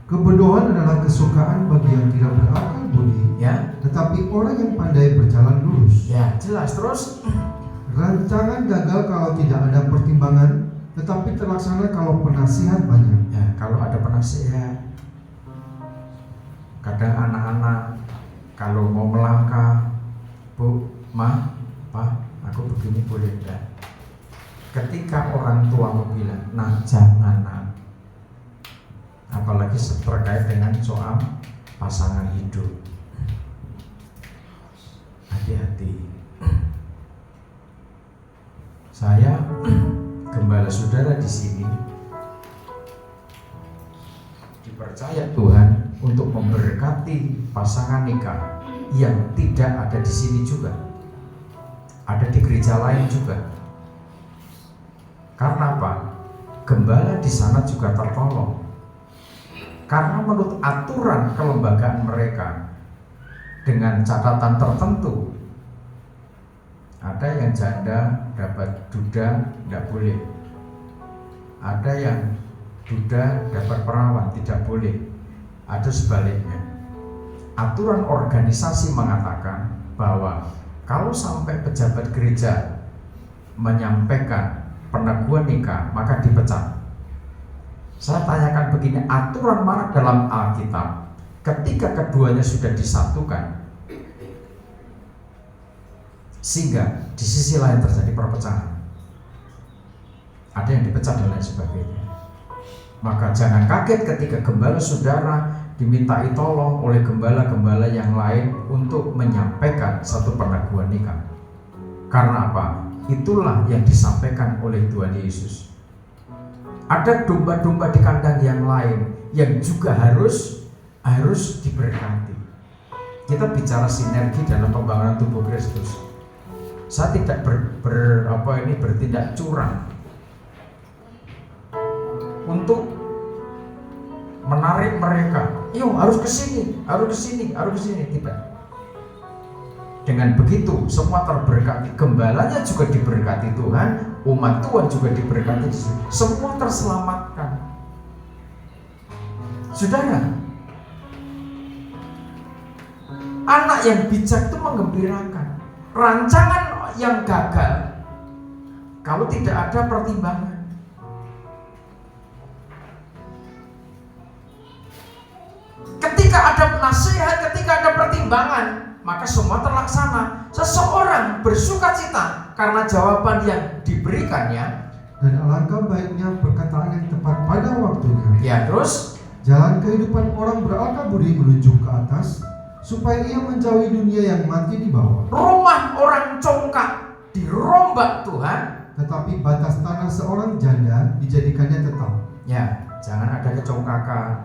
kebodohan adalah kesukaan bagi yang tidak berakal budi, ya. tetapi orang yang pandai berjalan lurus. Ya, jelas. Terus, rancangan gagal kalau tidak ada pertimbangan, tetapi terlaksana kalau penasihat banyak. ya kalau ada penasihat. Kadang anak-anak kalau mau melangkah, bu, ma, pak, aku begini boleh enggak? Ketika orang tua mau bilang, nah jangan nak. Apalagi terkait dengan soal pasangan hidup. Hati-hati. Saya gembala saudara di sini dipercaya Tuhan untuk memberkati pasangan nikah yang tidak ada di sini juga, ada di gereja lain juga. Karena apa? Gembala di sana juga tertolong. Karena menurut aturan kelembagaan mereka dengan catatan tertentu, ada yang janda dapat duda tidak boleh, ada yang duda dapat perawan tidak boleh, ada sebaliknya. Aturan organisasi mengatakan bahwa kalau sampai pejabat gereja menyampaikan peneguhan nikah maka dipecat. Saya tanyakan begini, aturan mana dalam Alkitab ketika keduanya sudah disatukan sehingga di sisi lain terjadi perpecahan, ada yang dipecat dan lain sebagainya? Maka jangan kaget ketika gembala saudara dimintai tolong oleh gembala-gembala yang lain untuk menyampaikan satu peneguhan nikah. Karena apa? Itulah yang disampaikan oleh Tuhan Yesus. Ada domba-domba di kandang yang lain yang juga harus diberkati. Kita bicara sinergi dalam pembangunan tubuh Kristus. Saya tidak bertindak curang untuk menarik mereka. Yuk, harus ke sini, tidak. Dengan begitu semua terberkati, gembalanya juga diberkati Tuhan, umat Tuhan juga diberkati, semua terselamatkan. Saudara, anak yang bijak itu menggembirakan. Rancangan yang gagal kalau tidak ada pertimbangan. Ketika ada nasihat, ketika ada pertimbangan, maka semua terlaksana. Seseorang bersuka cita karena jawaban yang diberikannya, dan alangkah baiknya perkataan yang tepat pada waktunya. Ya, terus jalan kehidupan orang berakal budi menuju ke atas, supaya ia menjauhi dunia yang mati di bawah. Rumah orang congkak dirombak Tuhan, Tetapi batas tanah seorang janda dijadikannya tetap. ya, jangan ada kecongkakan.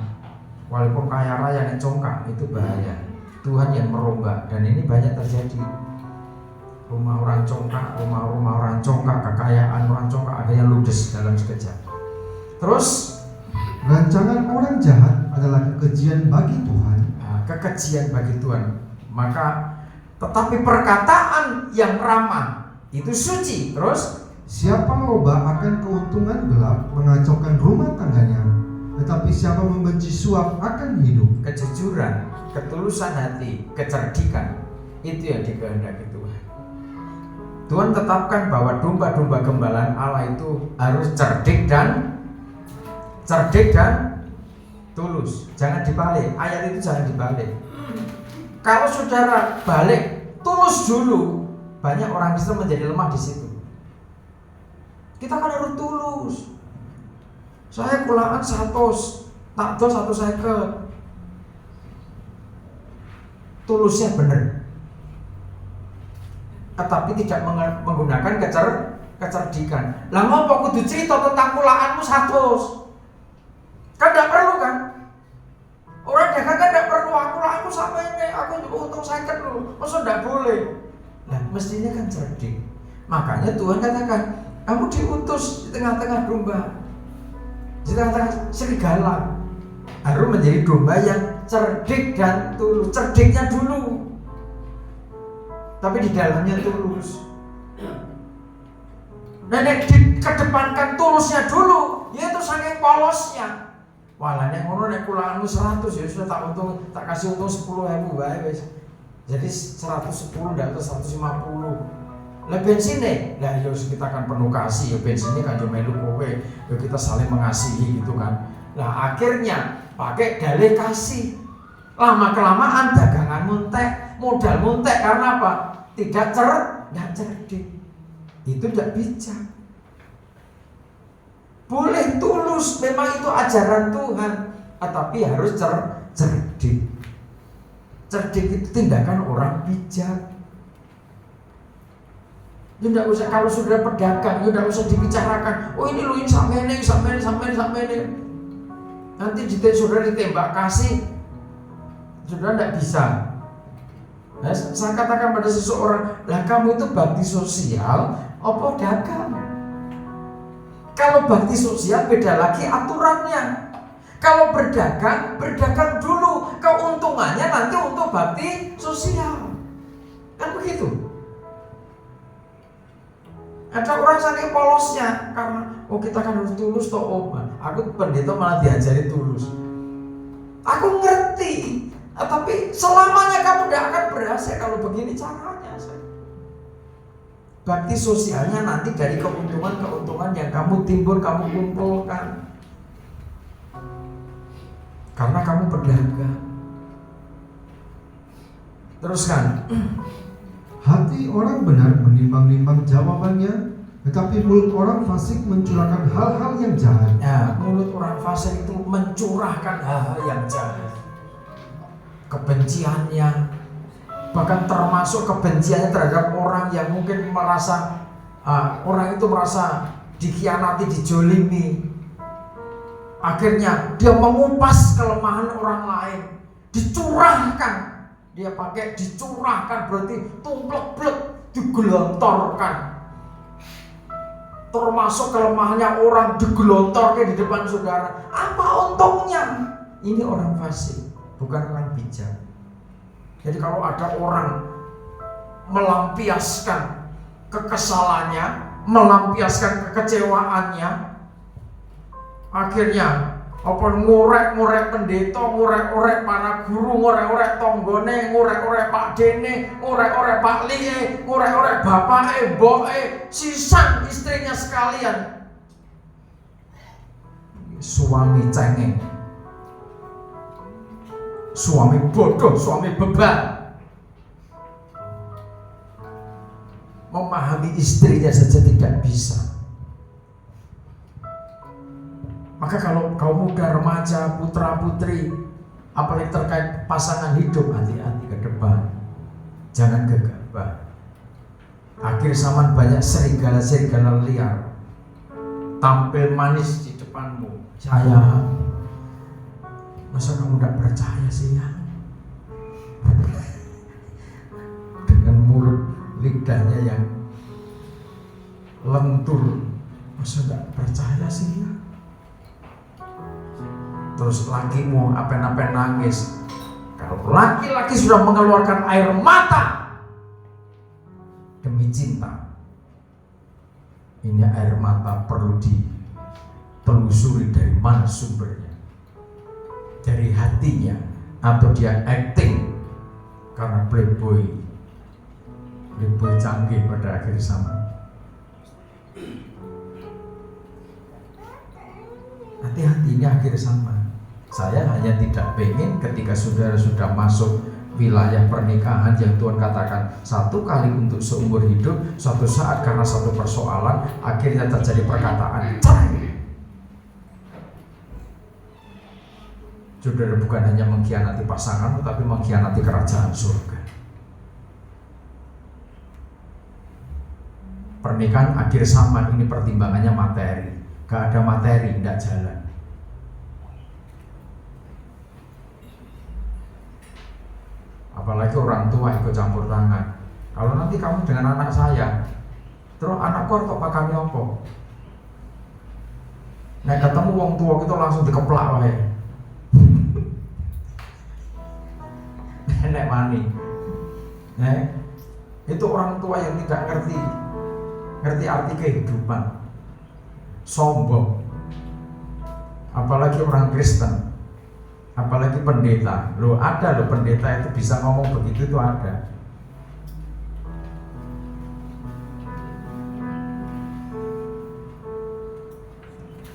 Walaupun kaya raya yang congkak itu bahaya. Tuhan yang merombak, dan ini banyak terjadi. Rumah orang congkak, rumah orang congkak, kekayaan orang congkak, ada yang ludes dalam sekejap. Terus Rancangan orang jahat adalah kekejian bagi Tuhan. Kekejian bagi Tuhan. Maka tetapi perkataan yang ramah itu suci. Terus Siapa loba akan keuntungan gelap mengacaukan rumah tangganya, tetapi siapa membenci suap akan hidup. kejujuran, ketulusan hati, kecerdikan, itu yang dikehendaki Tuhan. Tuhan tetapkan bahwa domba-domba gembalaan Allah itu harus cerdik dan tulus. Jangan dibalik, ayat itu jangan dibalik. Kalau saudara balik, tulus dulu, banyak orang Kristen menjadi lemah di situ. Kita kan harus tulus. Saya kulaan 100, tak dos 150. Tulusnya benar, tetapi tidak menggunakan kecerdikan. Lah ngopo kudu cerita tentang kulaanmu 100? Kan tidak perlu kan? Orang dagang kan tidak perlu aku sampai ini, aku untung 50 loh. Masa tidak boleh? Nah, mestinya kan cerdik. Makanya Tuhan katakan, kamu diutus di tengah-tengah domba, di tengah-tengah serigala. Harus menjadi domba yang cerdik dan tulus. Cerdiknya dulu, tapi di dalamnya tulus. Nenek dikedepankan tulusnya dulu, yaitu saking polosnya. Walah nek ngono nek kulaanmu 100 ya sudah tak kasih untung 10.000 wae wis. Jadi 110 ndak usah 150. Lah bensinnya, lah ya kita kan penuh kasih ya, bensinnya kan yo melu kowe, ya kita saling mengasihi gitu kan. Lah akhirnya pakai dalih kasih. Lama kelamaan dagangan muntek, modal muntek karena apa? Tidak cerdik. Itu tidak bijak. Boleh tulus, memang itu ajaran Tuhan, tetapi harus cerdik. Cerdik itu tindakan orang bijak. Ya tidak usah, kalau sudah pedagang, ya tidak usah dibicarakan. Oh ini lu ini sampai ini. Nanti saudara ditembak kasih, saudara tidak bisa. Nah, saya katakan pada seseorang, lah kamu itu bakti sosial, apa dagang? Kalau bakti sosial beda lagi aturannya. Kalau berdagang dulu, keuntungannya nanti untuk bakti sosial. Kan begitu. Ada orang saking polosnya karena kita kan harus tulus toh aku pendeta malah diajari tulus. Aku ngerti, tapi selamanya kamu tidak akan berhasil kalau begini caranya. Bakti sosialnya nanti dari keuntungan yang kamu timbun, kamu kumpulkan karena kamu berdagang. Teruskan. Hati orang benar menimbang-nimbang jawabannya, tetapi mulut orang fasik mencurahkan hal-hal yang jahat. Ya, mulut orang fasik itu mencurahkan hal-hal yang jahat. Kebenciannya, bahkan termasuk kebenciannya terhadap orang yang mungkin merasa orang itu merasa dikhianati, dijolimi. Akhirnya dia mengupas kelemahan orang lain, dicurahkan. Dia pakai dicurahkan berarti tumplek-plek, digelontorkan. Termasuk kelemahannya orang digelontorkan di depan saudara. Apa untungnya? Ini orang fasik, bukan orang bijak. Jadi kalau ada orang melampiaskan kekesalannya, melampiaskan kekecewaannya, akhirnya ngorek-ngorek pendeta, ngorek-ngorek para guru, ngorek-ngorek tonggone, ngorek-ngorek Pak Dene, ngorek-ngorek Pak Lie, ngorek-ngorek bapake, mboke, sisan istrinya sekalian. Suami cengeng, suami bodoh, suami beban. Memahami istrinya saja tidak bisa. Maka kalau kaum muda, remaja, putra putri, apalagi terkait pasangan hidup, hati-hati ke depan. Jangan gegabah. Akhir zaman banyak serigala-serigala liar tampil manis di depanmu. Sayang, masa kamu tidak percaya sih ya? Dengan mulut lidahnya yang lentur, masa tidak percaya sih ya? Terus lakimu apa-apa nangis. Kalau laki-laki sudah mengeluarkan air mata demi cinta, ini air mata perlu ditelusuri dari mana sumbernya. Dari hatinya atau dia acting karena playboy canggih pada akhir zaman. Hati-hati, ini akhir zaman. Saya hanya tidak pengen ketika saudara sudah masuk wilayah pernikahan yang Tuhan katakan satu kali untuk seumur hidup, suatu saat karena satu persoalan akhirnya terjadi perkataan cerai. Saudara bukan hanya mengkhianati pasanganmu, tapi mengkhianati kerajaan surga. Pernikahan akhir zaman ini pertimbangannya materi. Gak ada materi, tidak jalan. Apalagi orang tua ikut campur tangan. Kalau nanti kamu dengan anak saya, terus anakku harus pakane apa? Nek ketemu wong tua kita langsung dikeplak wae. Nenek mani. Itu orang tua yang tidak ngerti arti kehidupan. Sombong. Apalagi orang Kristen. Apalagi pendeta. Ada pendeta itu bisa ngomong begitu, itu ada.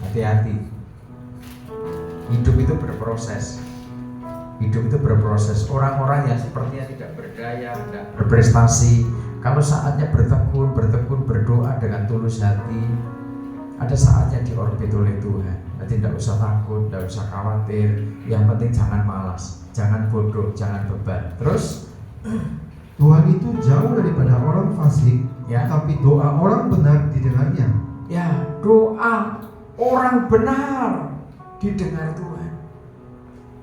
Hati-hati. Hidup itu berproses. Orang-orang yang sepertinya tidak berdaya, tidak berprestasi, kalau saatnya bertekun, berdoa dengan tulus hati, ada saatnya diorbit oleh Tuhan. Jadi tidak usah takut, tidak usah khawatir. Yang penting jangan malas, jangan bodoh, jangan beban. Terus Tuhan itu jauh daripada orang fasik, ya. Tapi doa orang benar didengarnya. Ya, doa orang benar didengar Tuhan.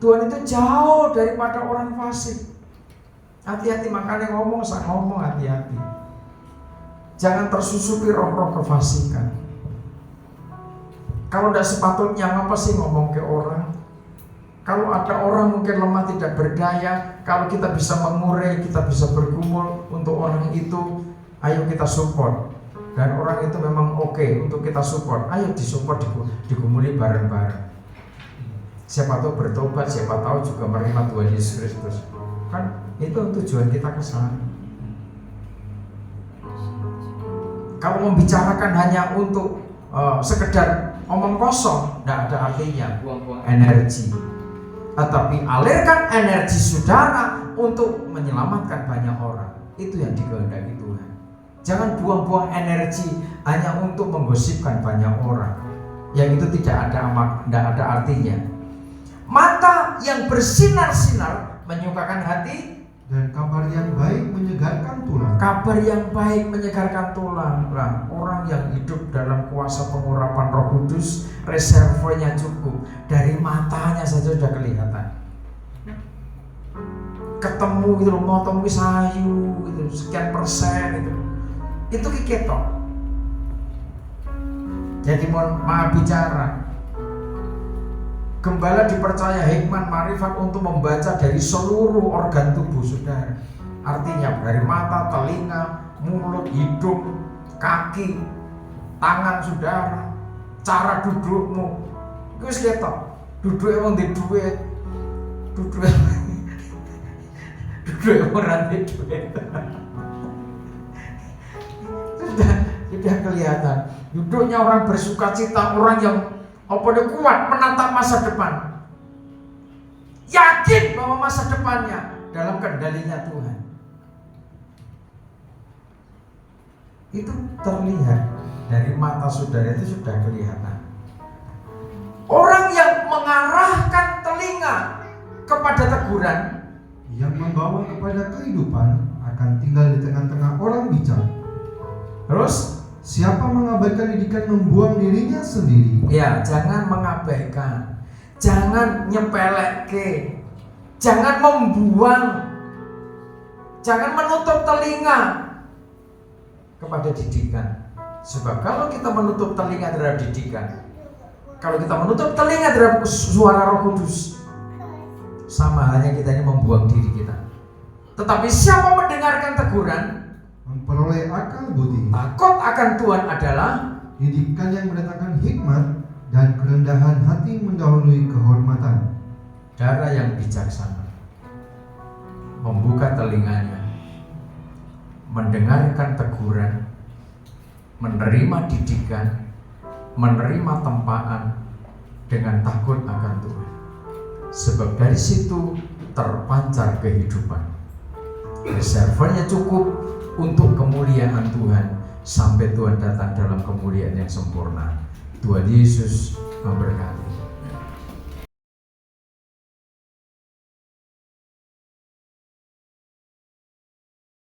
Tuhan itu jauh daripada orang fasik. Hati-hati, makanya ngomong hati-hati. Jangan tersusupi roh-roh kefasikan. Kalau tidak sepatutnya, ngapa sih ngomong ke orang? Kalau ada orang mungkin lemah, tidak berdaya, kalau kita bisa mengurai, kita bisa bergumul untuk orang itu, ayo kita support. Dan orang itu memang oke untuk kita support, ayo disupport, digumuli bareng-bareng. Siapa tahu bertobat, siapa tahu juga menerima Tuhan Yesus Kristus. Kan itu tujuan kita ke sana. Kalau membicarakan hanya untuk sekedar omong kosong, tidak ada artinya, buang-buang energi. Tetapi alirkan energi saudara untuk menyelamatkan banyak orang. Itu yang dikehendaki Tuhan. Jangan buang-buang energi hanya untuk menggosipkan banyak orang. Yang itu tidak ada artinya. Mata yang bersinar-sinar menyukakan hati Dan kabar yang baik menyegarkan tulang. Kabar yang baik menyegarkan tulang. Lah, orang yang hidup dalam kuasa pengurapan Roh Kudus, reservonya cukup. Dari matanya saja sudah kelihatan. Ketemu gitu loh, motong sayu gitu, sekian persen gitu. Itu ketok. Jadi mohon maaf bicara. Gembala dipercaya hikmat marifat untuk membaca dari seluruh organ tubuh saudara. Artinya dari mata, telinga, mulut, hidung, kaki, tangan saudara, cara dudukmu. Itu wis ketok. Duduk emang di duit. Duduk emang di duit. Sudah kelihatan. Duduknya orang bersuka cita, orang yang dia kuat menatap masa depan, yakin bahwa masa depannya dalam kendalinya Tuhan. Itu terlihat dari mata saudara, itu sudah kelihatan. Orang yang mengarahkan telinga kepada teguran, yang membawa kepada kehidupan, akan tinggal di tengah-tengah orang bijak. terus Siapa mengabaikan didikan membuang dirinya sendiri. ya jangan mengabaikan, jangan nyepeleke, jangan membuang, jangan menutup telinga kepada didikan. Sebab kalau kita menutup telinga terhadap didikan, kalau kita menutup telinga terhadap suara Roh Kudus, sama halnya kita ini membuang diri kita. Tetapi siapa mendengarkan teguran, Memperoleh akal budi. takut akan Tuhan adalah Didikan yang mendatangkan hikmat dan kerendahan hati mendahului kehormatan. darah yang bijaksana, membuka telinganya, mendengarkan teguran, menerima didikan, menerima tempaan dengan takut akan Tuhan. Sebab dari situ terpancar kehidupan. Reservonya cukup untuk kemuliaan Tuhan sampai Tuhan datang dalam kemuliaan yang sempurna. Tuhan Yesus memberkati.